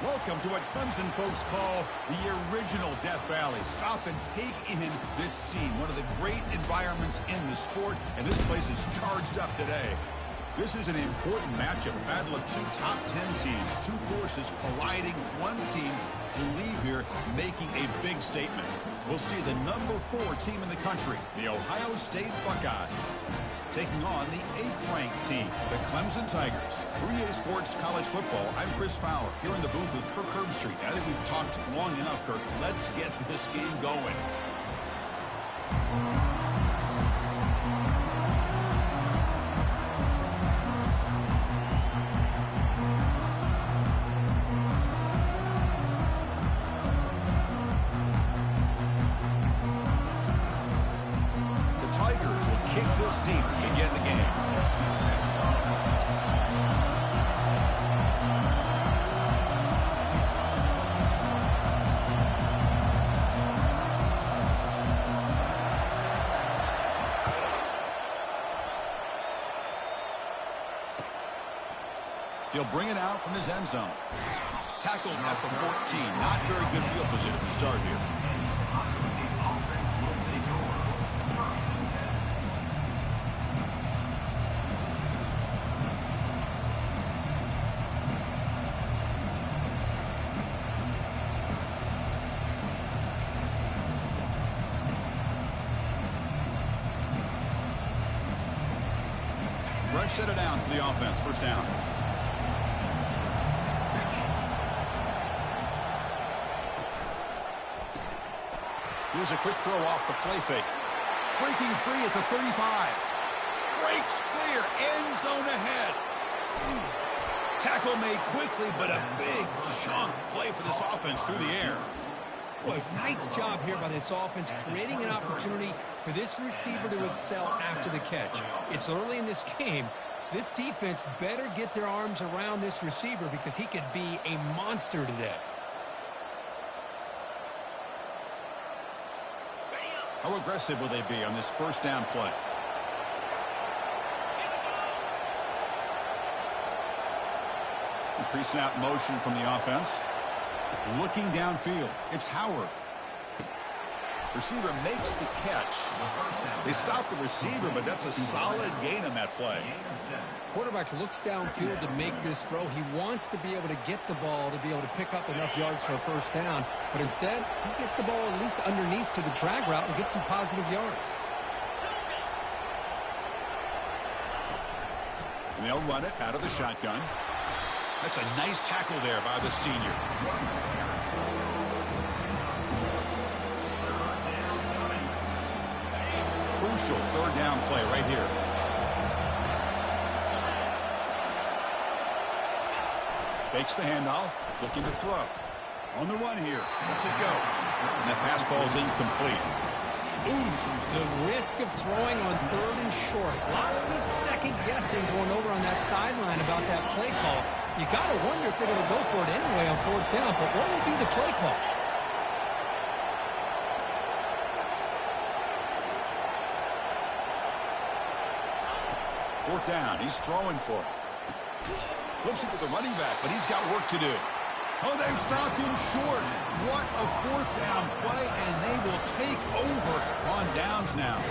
Welcome to what Clemson folks call the original Death Valley. Stop and take in this scene. One of the great environments in the sport, and this place is charged up today. This is an important matchup, a battle of 2 top 10 teams, 2 forces colliding. One team will leave here making a big statement. We'll see the number 4 team in the country, the Ohio State Buckeyes, taking on the 8th-ranked team, the Clemson Tigers. For EA Sports College Football, I'm Chris Fowler, here in the booth with Kirk Herbstreit. I think we've talked long enough, Kirk. Let's get this game going. Tigers will kick this deep to begin the game. He'll bring it out from his end zone. Tackled at the 14. Not very good field position to start here. Fresh set of downs for the offense. First down. Here's a quick throw off the play fake. Breaking free at the 35. Breaks clear. End zone ahead. Tackle made quickly, but a big chunk play for this offense through the air.
Boy, nice job here by this offense, creating an opportunity for this receiver to excel after the catch. It's early in this game, so this defense better get their arms around this receiver because he could be a monster today.
How aggressive will they be on this first down play? Pre-snap motion from the offense. Looking downfield. It's Howard. Receiver makes the catch. They stop the receiver, but that's a solid gain on that play.
Quarterback looks downfield to make this throw. He wants to be able to get the ball to be able to pick up enough yards for a first down. But instead, he gets the ball at least underneath to the drag route and gets some positive yards.
And they'll run it out of the shotgun. That's a nice tackle there by the senior. Crucial third down play right here. Fakes the handoff, looking to throw. On the run here, lets it go. And that pass falls incomplete.
Oof, the risk of throwing on third and short. Lots of second guessing going over on that sideline about that play call. You got to wonder if they're going to go for it anyway on fourth down, but what will be the play call?
Fourth down, he's throwing for it. Flips it to the running back, but he's got work to do. Oh, they've stopped him short. What a fourth down play, and they will take over on downs now.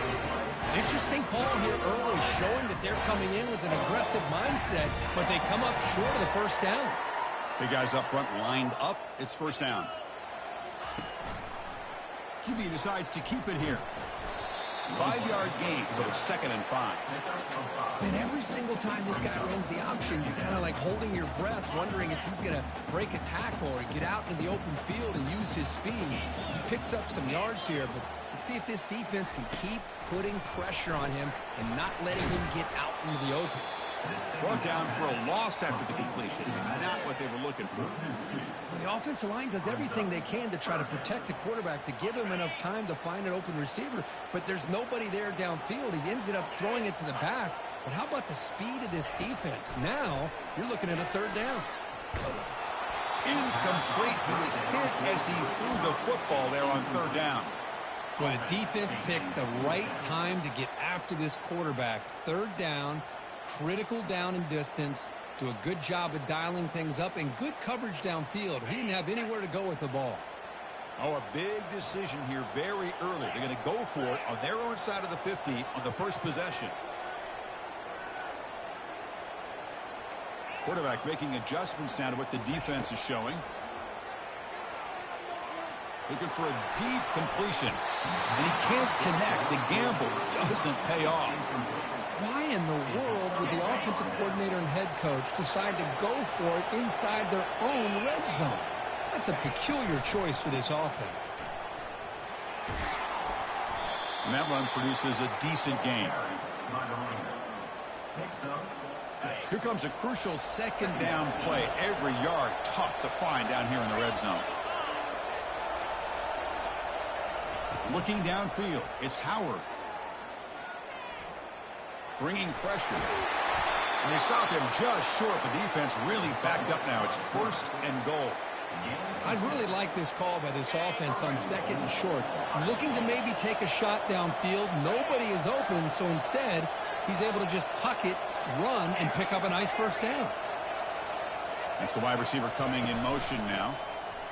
Interesting call here early, showing that they're coming in with an aggressive mindset, but they come up short of the first down.
Big guys up front lined up. It's first down. QB decides to keep it here. 5-yard gain, so it's 2nd and 5.
And every single time this guy runs the option, you're kind of like holding your breath, wondering if he's going to break a tackle or get out into the open field and use his speed. He picks up some yards here, but let's see if this defense can keep putting pressure on him and not letting him get out into the open.
Brought down for a loss after the completion. Not what they were looking for.
Well, the offensive line does everything they can to try to protect the quarterback, to give him enough time to find an open receiver, but there's nobody there downfield. He ends up throwing it to the back. But how about the speed of this defense? Now you're looking at a third down.
Incomplete. He was hit as he threw the football there on third down.
Well, the defense picks the right time to get after this quarterback. Third down, critical down and distance. Do a good job of dialing things up and good coverage downfield. He didn't have anywhere to go with the ball.
Oh, a big decision here very early. They're going to go for it on their own side of the 50 on the first possession. Quarterback making adjustments now to what the defense is showing. Looking for a deep completion. And he can't connect. The gamble doesn't pay off.
Why in the world would the offensive coordinator and head coach decide to go for it inside their own red zone? That's a peculiar choice for this offense.
And that run produces a decent gain. Here comes a crucial second down play. Every yard tough to find down here in the red zone. Looking downfield, it's Howard. bringing pressure. And they stop him just short. The defense really backed up now. It's 1st and goal.
I'd really like this call by this offense on 2nd and short. Looking to maybe take a shot downfield. Nobody is open, so instead, he's able to just tuck it, run, and pick up a nice 1st down.
That's the wide receiver coming in motion now.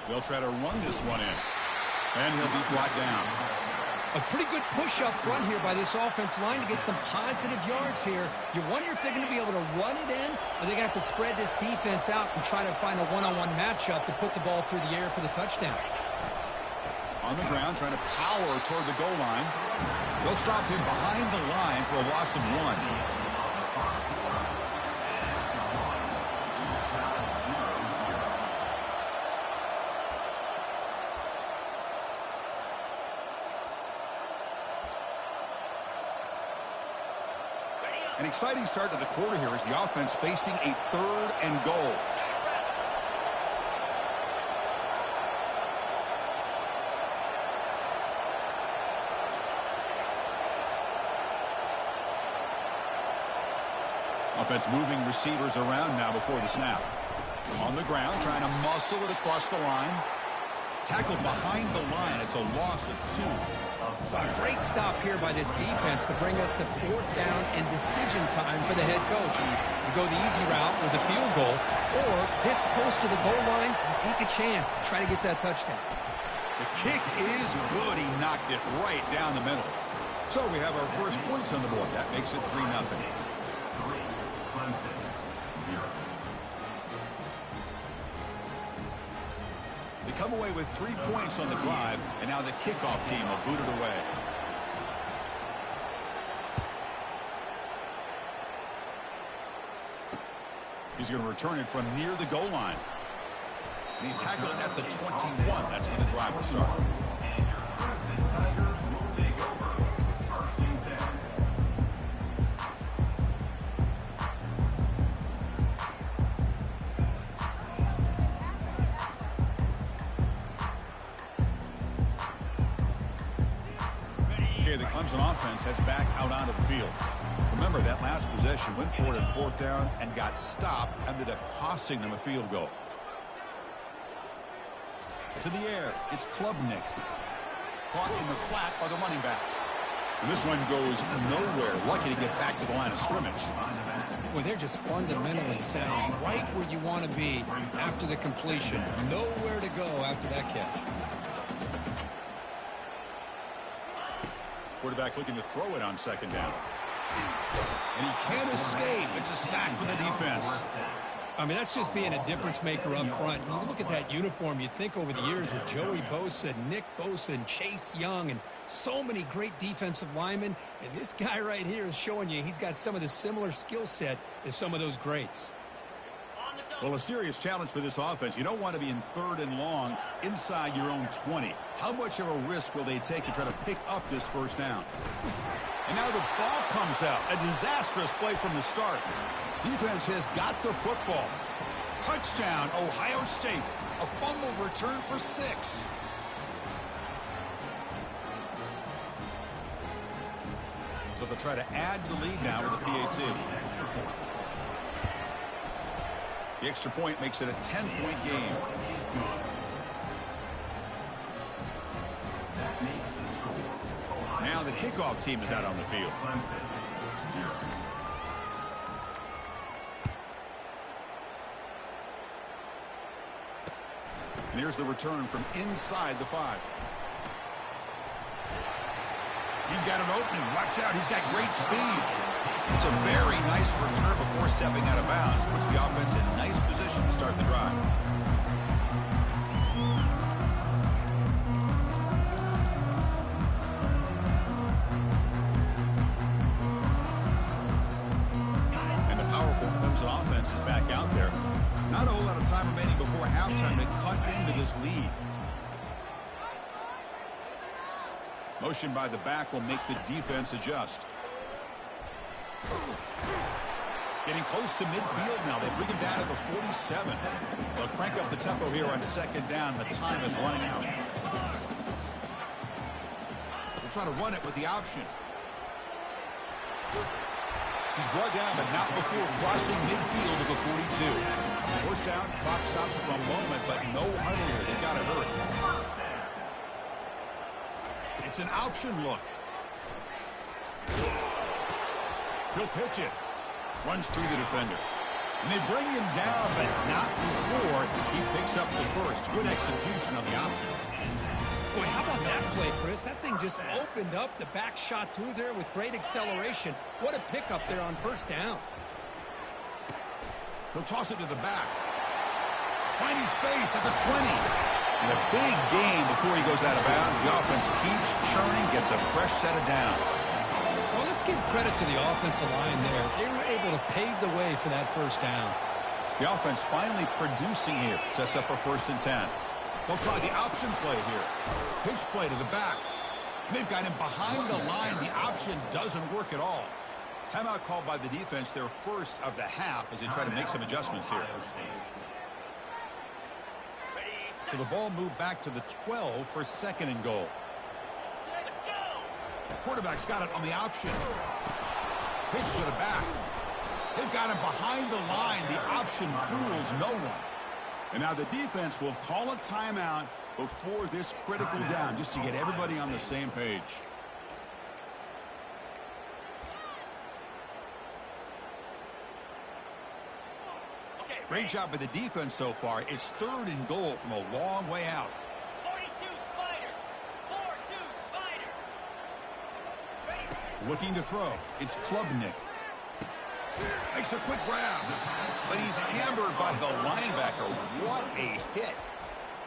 They'll try to run this one in. And he'll be brought down.
A pretty good push up front here by this offense line to get some positive yards here. You wonder if they're going to be able to run it in, or they're going to have to spread this defense out and try to find a one-on-one matchup to put the ball through the air for the touchdown.
On the ground, trying to power toward the goal line. They'll stop him behind the line for a loss of 1. An exciting start to the quarter here as the offense facing a 3rd and goal. Offense moving receivers around now before the snap. On the ground, trying to muscle it across the line. Tackled behind the line. It's a loss of 2.
A great stop here by this defense to bring us to 4th down and decision time for the head coach. You go the easy route with a field goal, or this close to the goal line, you take a chance to try to get that touchdown.
The kick is good. He knocked it right down the middle. So we have our first points on the board. That makes it 3-0.
3, Clemson, 0.
They come away with 3 points on the drive, and now the kickoff team will boot it away. He's going to return it from near the goal line. And he's tackled at the 21. That's where the drive will start.
And your Clemson Tigers will take over. 1st and 10.
Okay, the Clemson offense heads back out onto the field. Remember, that last possession went forward in 4th down and got stopped, ended up costing them a field goal. To the air, it's Klubnik. Caught in the flat by the running back. And this one goes nowhere. Lucky to get back to the line of scrimmage.
Well, they're just fundamentally sound, right where you want to be after the completion. Nowhere to go after that catch.
Quarterback looking to throw it on 2nd down. And he can't escape. It's a sack for the defense.
I mean, that's just being a difference maker up front. And you look at that uniform, you think over the years with Joey Bosa, Nick Bosa, and Chase Young, and so many great defensive linemen. And this guy right here is showing you he's got some of the similar skill set as some of those greats.
Well, a serious challenge for this offense. You don't want to be in 3rd and long inside your own 20. How much of a risk will they take to try to pick up this 1st down? And now the ball comes out. A disastrous play from the start. Defense has got the football. Touchdown, Ohio State. A fumble return for 6. So they'll try to add to the lead now with the PAT. The extra point makes it a 10-point game. Now the kickoff team is out on the field. And here's the return from inside the 5. He's got an opening. Watch out. He's got great speed. It's a very nice return before stepping out of bounds. Puts the offense in nice position to start the drive. And the powerful Clemson offense is back out there. Not a whole lot of time remaining before halftime to cut into this lead. Motion by the back will make the defense adjust. Getting close to midfield now. They bring him down to the 47. They'll crank up the tempo here on 2nd down. The time is running out. They'll try to run it with the option. He's brought down, but not before crossing midfield of the 42. First down, clock stops for a moment, but no huddle here. They got to hurry. It's an option look. He'll pitch it. Runs through the defender. And they bring him down, but not before he picks up the first. Good execution on the option.
Boy, how about that play, Chris? That thing just opened up. The back shot through there with great acceleration. What a pickup there on first down.
He'll toss it to the back. Finding space at the 20. And a big gain before he goes out of bounds. The offense keeps churning, gets a fresh set of downs.
Well, let's give credit to the offensive line there. They were able to pave the way for that first down.
The offense finally producing here. Sets up a 1st and 10. They'll try the option play here. Pitch play to the back. They've got him behind the line. The option doesn't work at all. Timeout called by the defense, their first of the half, as they try to make some adjustments here. So the ball moved back to the 12 for 2nd and goal. The quarterback's got it on the option. Pitch to the back. They've got him behind the line. The option fools no one. And now the defense will call a timeout before this critical down, just to get everybody on the same page. Great job by the defense so far. It's 3rd and goal from a long way out.
42 Spider. 4-2 Spider.
Looking to throw. It's Klubnik. Makes a quick grab, but he's hammered by the linebacker. What a hit.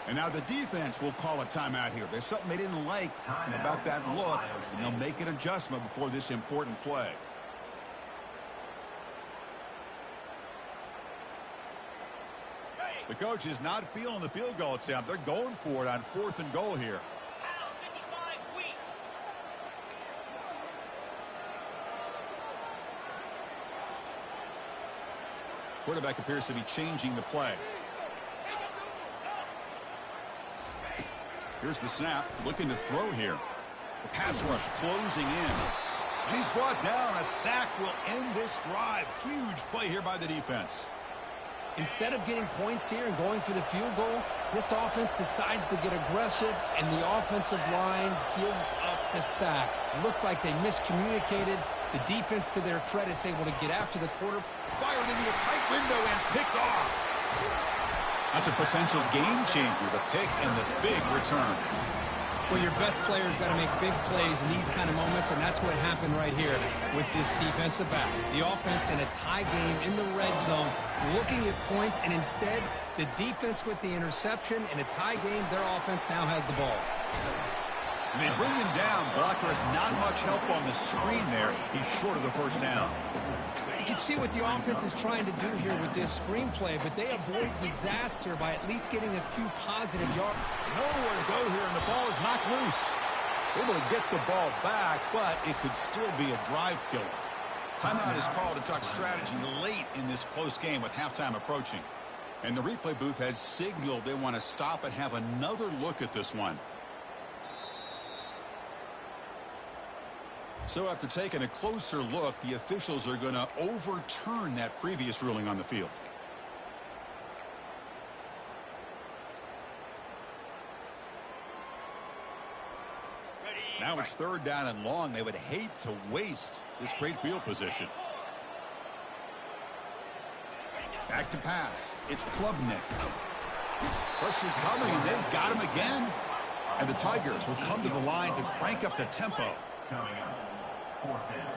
And now the defense will call a timeout here. There's something they didn't like about that look, and they'll make an adjustment before this important play. The coach is not feeling the field goal attempt. They're going for it on 4th and goal here. Quarterback appears to be changing the play. Here's the snap, looking to throw here. The pass rush closing in. And he's brought down. A sack will end this drive. Huge play here by the defense.
Instead of getting points here and going for the field goal, this offense decides to get aggressive, and the offensive line gives up the sack. Looked like they miscommunicated. The defense, to their credit, is able to get after the quarter.
Fired into a tight window and picked off. That's a potential game changer, the pick and the big return.
Well, your best players got to make big plays in these kind of moments, and that's what happened right here with this defensive back. The offense in a tie game in the red zone, looking at points, and instead, the defense with the interception. In a tie game, their offense now has the ball.
And they bring him down. Blocker has not much help on the screen there. He's short of the first down.
You can see what the offense is trying to do here with this screenplay, but they avoid disaster by at least getting a few positive yards.
Nowhere to go here, and the ball is knocked loose. Able to get the ball back, but it could still be a drive killer. Timeout is called to talk strategy late in this close game with halftime approaching. And the replay booth has signaled they want to stop and have another look at this one. So after taking a closer look, the officials are going to overturn that previous ruling on the field. Now it's 3rd down and long. They would hate to waste this great field position. Back to pass. It's Klubnik. Pressure coming, and they've got him again. And the Tigers will come to the line to crank up the tempo.
Coming up. 4th down.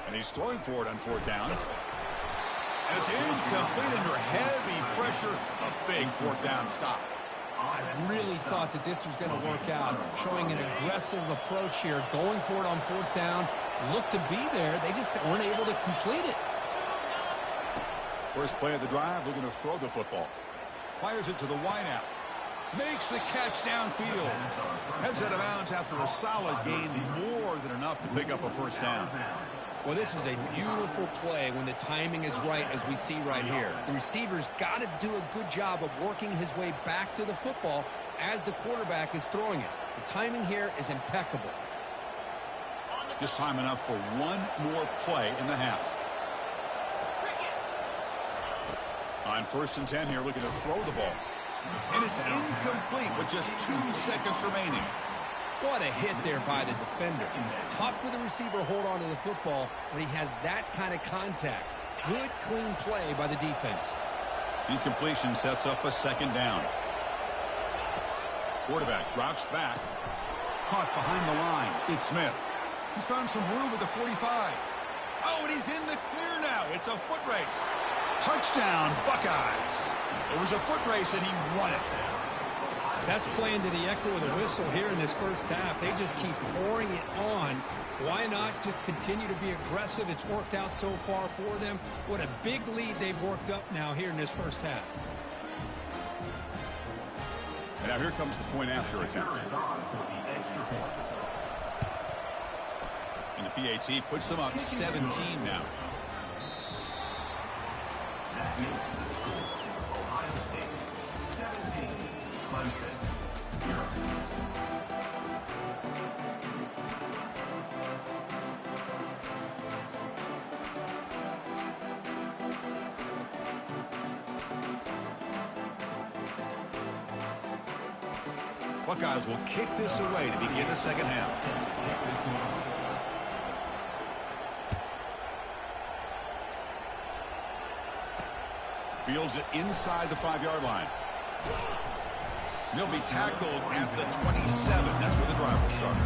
And he's throwing for it on 4th down. And it's incomplete under heavy pressure. A big 4th down stop.
I really thought that this was going to work out. Showing an aggressive approach here. Going for it on 4th down. Looked to be there. They just weren't able to complete it.
First play of the drive, looking to throw the football. Fires it to the wideout. Makes the catch downfield. Heads out of bounds after a solid gain, more than enough to pick up a first down.
Well, this is a beautiful play when the timing is right, as we see right here. The receiver's got to do a good job of working his way back to the football as the quarterback is throwing it. The timing here is impeccable.
Just time enough for one more play in the half. On 1st and 10 here, looking to throw the ball. And it's incomplete with just 2 seconds remaining.
What a hit there by the defender. Tough for the receiver to hold on to the football when he has that kind of contact. Good, clean play by the defense.
Incompletion sets up a 2nd down. Quarterback drops back. Caught behind the line. It's Smith. He's found some room at the 45. Oh, and he's in the clear now. It's a foot race. Touchdown, Buckeyes. It was a foot race, and he won it.
That's playing to the echo of the whistle here in this first half. They just keep pouring it on. Why not just continue to be aggressive? It's worked out so far for them. What a big lead they've worked up now here in this first half.
And now here comes the point after attempt. And the PAT puts them up 17 now.
That makes the score. Ohio State 17, Clemson 0.
Buckeyes will kick this away to begin the second half. Fields it inside the 5-yard line. He'll be tackled at the 27. That's where the drive will start.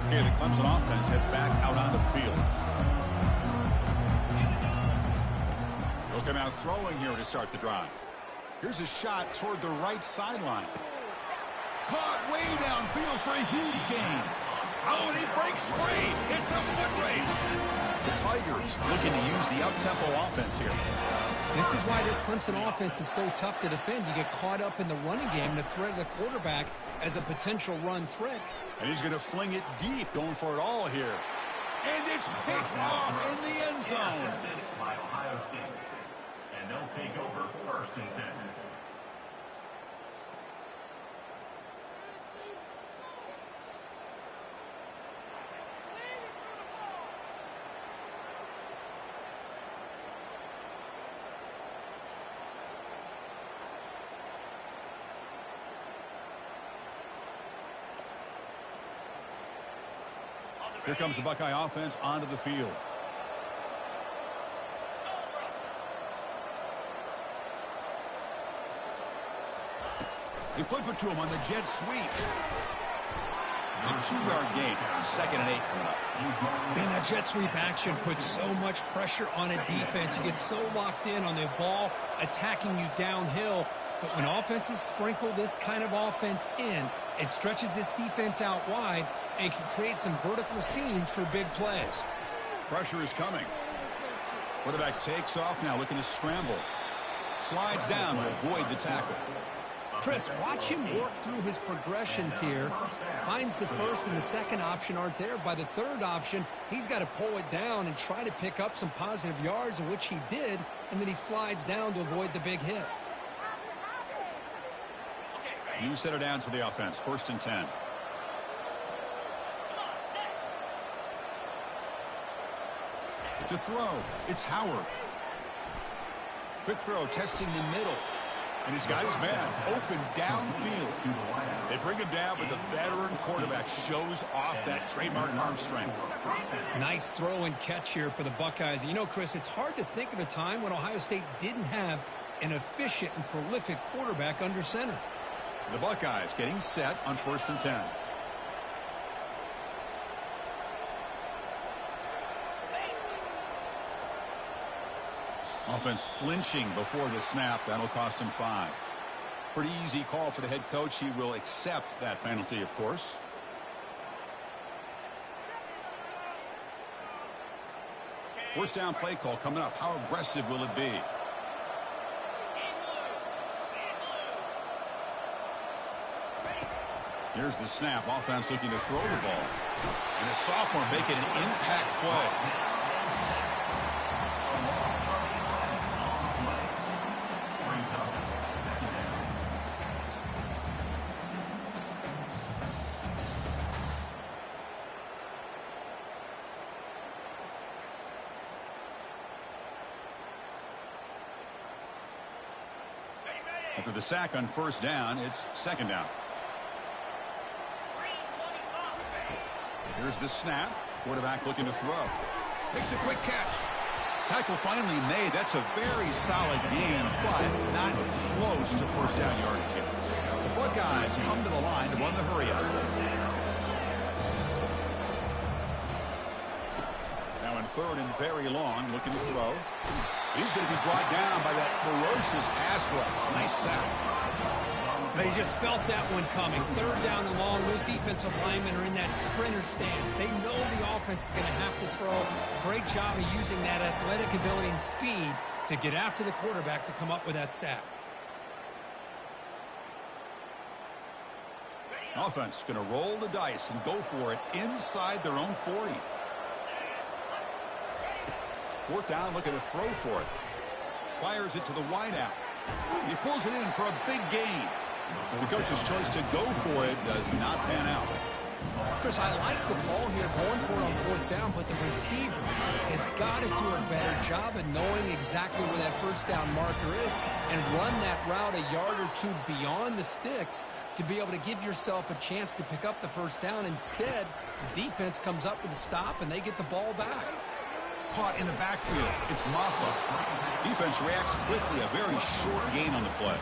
Okay, the Clemson offense heads back out onto the field. They'll come out throwing here to start the drive. Here's a shot toward the right sideline. Caught way downfield for a huge gain. Oh, and he breaks free. It's a foot race. The Tigers looking to use the up-tempo offense here.
This is why this Clemson offense is so tough to defend. You get caught up in the running game, the threat of the quarterback as a potential run threat.
And he's going to fling it deep, going for it all here. And it's picked off in the end zone.
Intercepted by Ohio State. And they'll take over 1st and 10.
Here comes the Buckeye offense onto the field. They flip it to him on the jet sweep. It's a 2-yard gain. 2nd and 8 coming up.
Man, that jet sweep action puts so much pressure on a defense. You get so locked in on the ball attacking you downhill. But when offenses sprinkle this kind of offense in, it stretches this defense out wide and can create some vertical seams for big plays.
Pressure is coming. Quarterback takes off now, looking to scramble. Slides down to avoid the tackle.
Chris, watch him work through his progressions here. Finds the first and the second option aren't there. By the third option, he's got to pull it down and try to pick up some positive yards, of which he did, and then he slides down to avoid the big hit.
New set of downs for the offense. 1st and 10. To throw, it's Howard. Quick throw, testing the middle. And he's got his man open downfield. They bring him down, but the veteran quarterback shows off that trademark arm strength.
Nice throw and catch here for the Buckeyes. You know, Chris, it's hard to think of a time when Ohio State didn't have an efficient and prolific quarterback under center.
The Buckeyes getting set on 1st and 10. Offense flinching before the snap. That'll cost him 5. Pretty easy call for the head coach. He will accept that penalty, of course. First down play call coming up. How aggressive will it be? Here's the snap. Offense looking to throw the ball. And a sophomore making an impact play. After the sack on first down, it's second down. Here's the snap. Quarterback looking to throw. Makes a quick catch. Tackle finally made. That's a very solid gain, but not close to first down yardage yet. The Buckeyes come to the line to run the hurry up. Now in third and very long, looking to throw. He's going to be brought down by that ferocious pass rush. Nice sack.
They just felt that one coming. Third down and long. Those defensive linemen are in that sprinter stance. They know the offense is going to have to throw. Great job of using that athletic ability and speed to get after the quarterback to come up with that sack.
Offense going to roll the dice and go for it inside their own 40. Fourth down, looking to throw for it. Fires it to the wideout. He pulls it in for a big gain. The coach's choice to go for it does not pan out.
Chris, I like the call here going for it on fourth down, but the receiver has got to do a better job of knowing exactly where that first down marker is and run that route a yard or two beyond the sticks to be able to give yourself a chance to pick up the first down. Instead, the defense comes up with a stop and they get the ball back.
Caught in the backfield. It's Maffa. Defense reacts quickly. A very short gain on the play.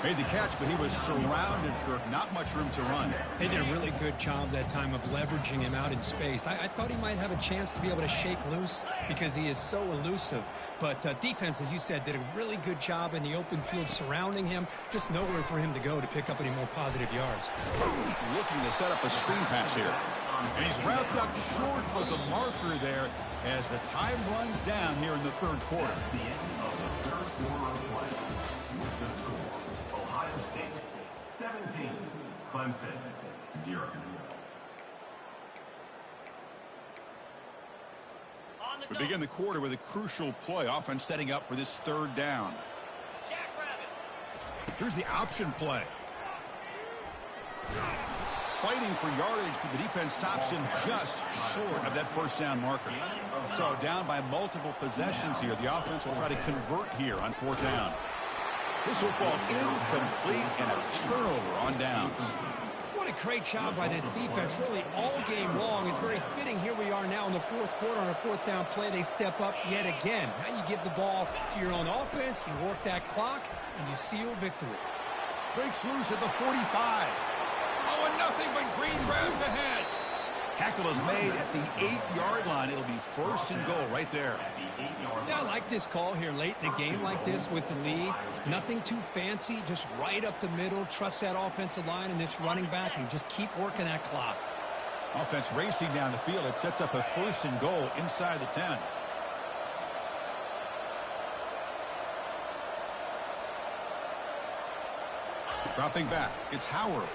Made the catch, but he was surrounded for not much room to run.
They did a really good job that time of leveraging him out in space. I thought he might have a chance to be able to shake loose because he is so elusive. But defense, as you said, did a really good job in the open field surrounding him. Just nowhere for him to go to pick up any more positive yards.
Looking to set up a screen pass here. And he's wrapped up short with the marker there as the time runs down here in the third quarter.
The end of the third quarter of play. With the score, Ohio State 17, Clemson 0.
We begin the quarter with a crucial play. Offense setting up for this third down. Here's the option play. Fighting for yardage, but the defense stops him just short of that first down marker. So down by multiple possessions here. The offense will try to convert here on fourth down. This football incomplete and a turnover on downs.
What a great job by this defense, really all game long. It's very fitting. Here we are now in the fourth quarter on a fourth down play. They step up yet again. Now you give the ball to your own offense, you work that clock, and you seal victory.
Breaks loose at the 45. Oh, and nothing but green grass ahead. Tackle is made at the 8-yard line. It'll be first and goal right there.
Yeah, I like this call here late in the game like this with the lead. Nothing too fancy, just right up the middle. Trust that offensive line and this running back and just keep working that clock.
Offense racing down the field. It sets up a first and goal inside the 10. Dropping back, it's Howard.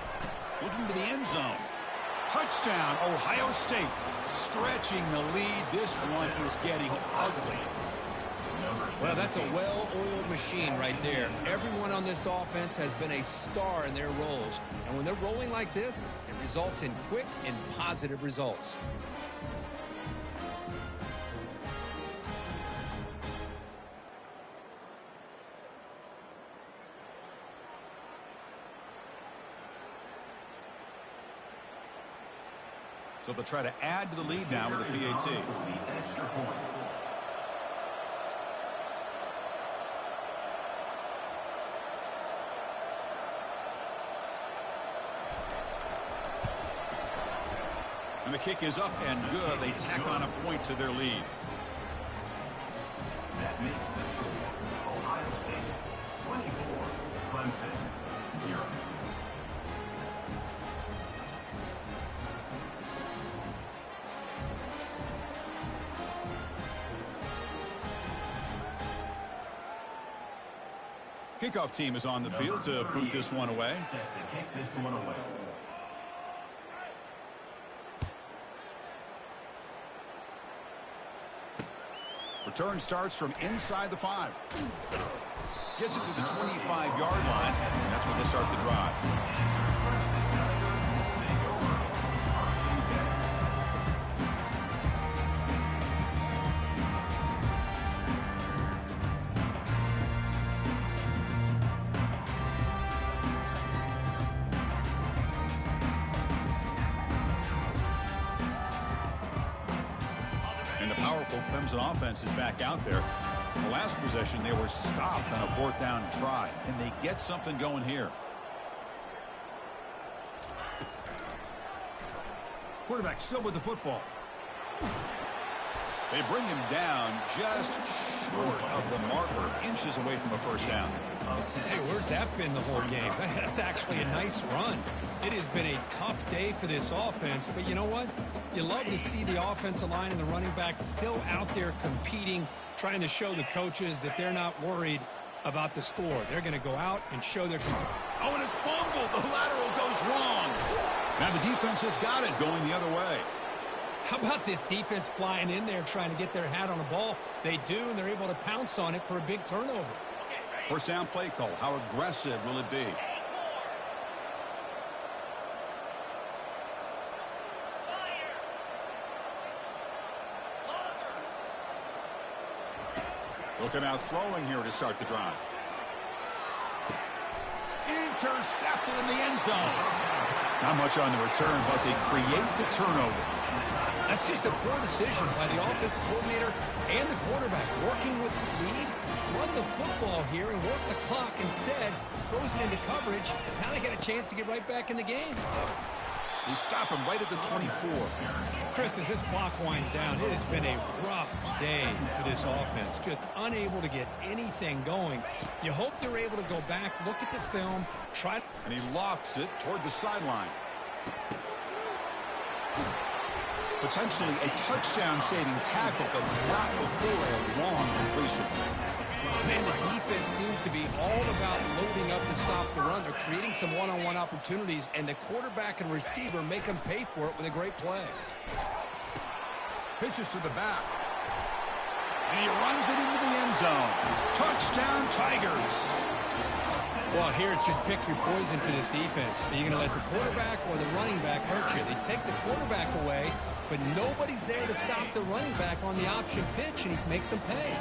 Looking to the end zone. Touchdown, Ohio State. Stretching the lead. This one is getting ugly.
Well, that's a well-oiled machine right there. Everyone on this offense has been a star in their roles. And when they're rolling like this, it results in quick and positive results.
So they'll try to add to the lead now with a PAT. And the kick is up and good. They tack on a point to their lead.
That makes the score Ohio State 24, Clemson 0.
Kickoff team is on the field to boot this one away.
Set to kick this one away.
Return starts from inside the 5. Gets it to the 25-yard line. And that's where they start the drive. And the powerful Clemson offense is back out there. The last possession, they were stopped on a 4th down try. Can they get something going here? Quarterback still with the football. They bring him down just short of the marker, inches away from a first down.
Hey, where's that been the whole game? That's actually a nice run. It has been a tough day for this offense, but you know what? You love to see the offensive line and the running back still out there competing, trying to show the coaches that they're not worried about the score. They're going to go out and show their...
Oh, and it's fumbled. The lateral goes wrong. Now the defense has got it going the other way.
How about this defense flying in there trying to get their hat on the ball? They do, and they're able to pounce on it for a big turnover.
First down play call. How aggressive will it be? Looking out throwing here to start the drive. Intercepted in the end zone. Not much on the return, but they create the turnover.
That's just a poor decision by the offensive coordinator and the quarterback. Working with the lead, run the football here and work the clock. Instead, throws it into coverage. Now they got a chance to get right back in the game.
They stop him right at the 24.
Chris, as this clock winds down, it has been a rough day for this offense. Just unable to get anything going. You hope they're able to go back, look at the film, try...
And he lofts it toward the sideline. Potentially a touchdown-saving tackle, but not before a long completion.
Man, the defense seems to be all about loading up to stop the run. They're creating some one-on-one opportunities, and the quarterback and receiver make them pay for it with a great play.
Pitches to the back. And he runs it into the end zone. Touchdown, Tigers.
Well, here it's just pick your poison for this defense. Are you going to let the quarterback or the running back hurt you? They take the quarterback away, but nobody's there to stop the running back on the option pitch, and he makes them pay.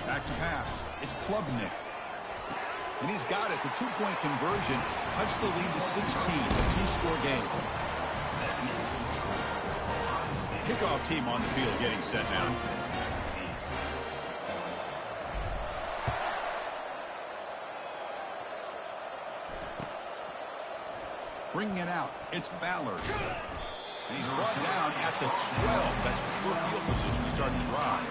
Back to pass. It's Klubnik. And he's got it. The two-point conversion cuts the lead to 16. A two-score game. Kickoff team on the field getting set now. Bringing it out. It's Ballard. And he's brought down at the 12. That's poor field position to start the drive.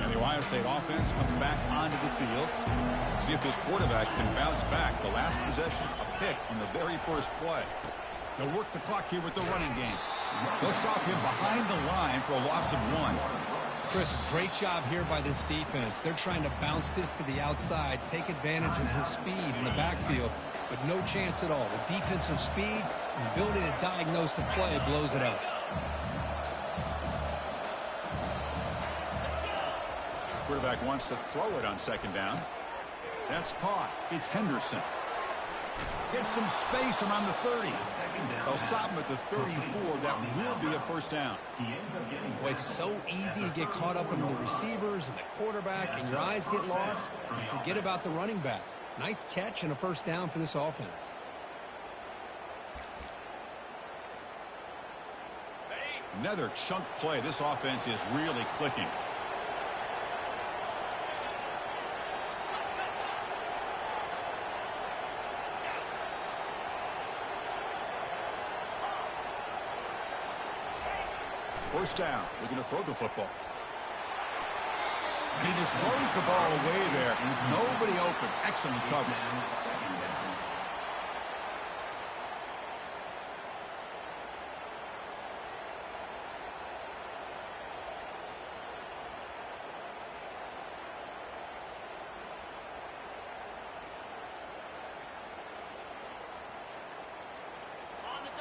And the Ohio State offense comes back onto the field. See if this quarterback can bounce back. The last possession, a pick on the very first play. They'll work the clock here with the running game. They'll stop him behind the line for a loss of 1.
Chris, great job here by this defense. They're trying to bounce this to the outside, take advantage of his speed in the backfield, but no chance at all. The defensive speed and ability to diagnose the play blows it up.
Quarterback wants to throw it on second down. That's caught. It's Henderson. Gets some space around the 30. They'll stop him at the 34. That will be a first down.
Boy, it's so easy to get caught up in the receivers and the quarterback, and your eyes get lost. You forget about the running back. Nice catch and a first down for this offense.
Another chunk play. This offense is really clicking. First down. We're going to throw the football. And he just throws the ball away there. Nobody open. Excellent coverage.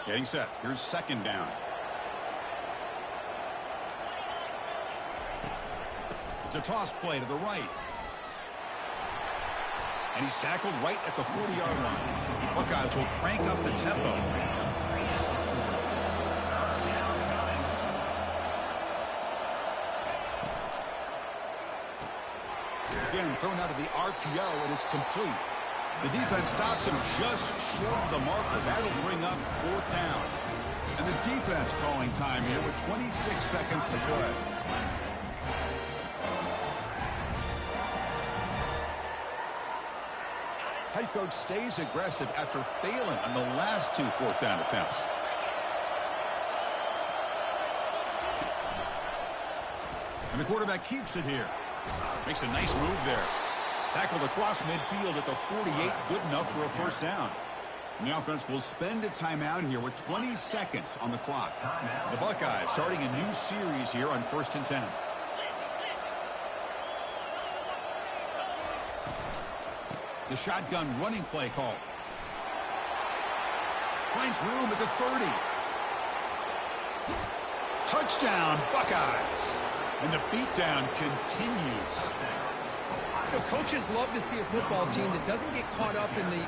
Getting set. Here's second down. It's a toss play to the right. And he's tackled right at the 40-yard line. Buckeyes will crank up the tempo. Again, thrown out of the RPO, and it's complete. The defense stops him just short of the marker. That'll bring up fourth down. And the defense calling time here with 26 seconds to play. Head coach stays aggressive after failing on the last 2 fourth down attempts. And the quarterback keeps it here. Makes a nice move there. Tackled across midfield at the 48. Good enough for a first down. And the offense will spend a timeout here with 20 seconds on the clock. The Buckeyes starting a new series here on 1st and 10. The shotgun running play call. Finds room at the 30. Touchdown, Buckeyes. And the beatdown continues.
You know, coaches love to see a football team that doesn't get caught up in the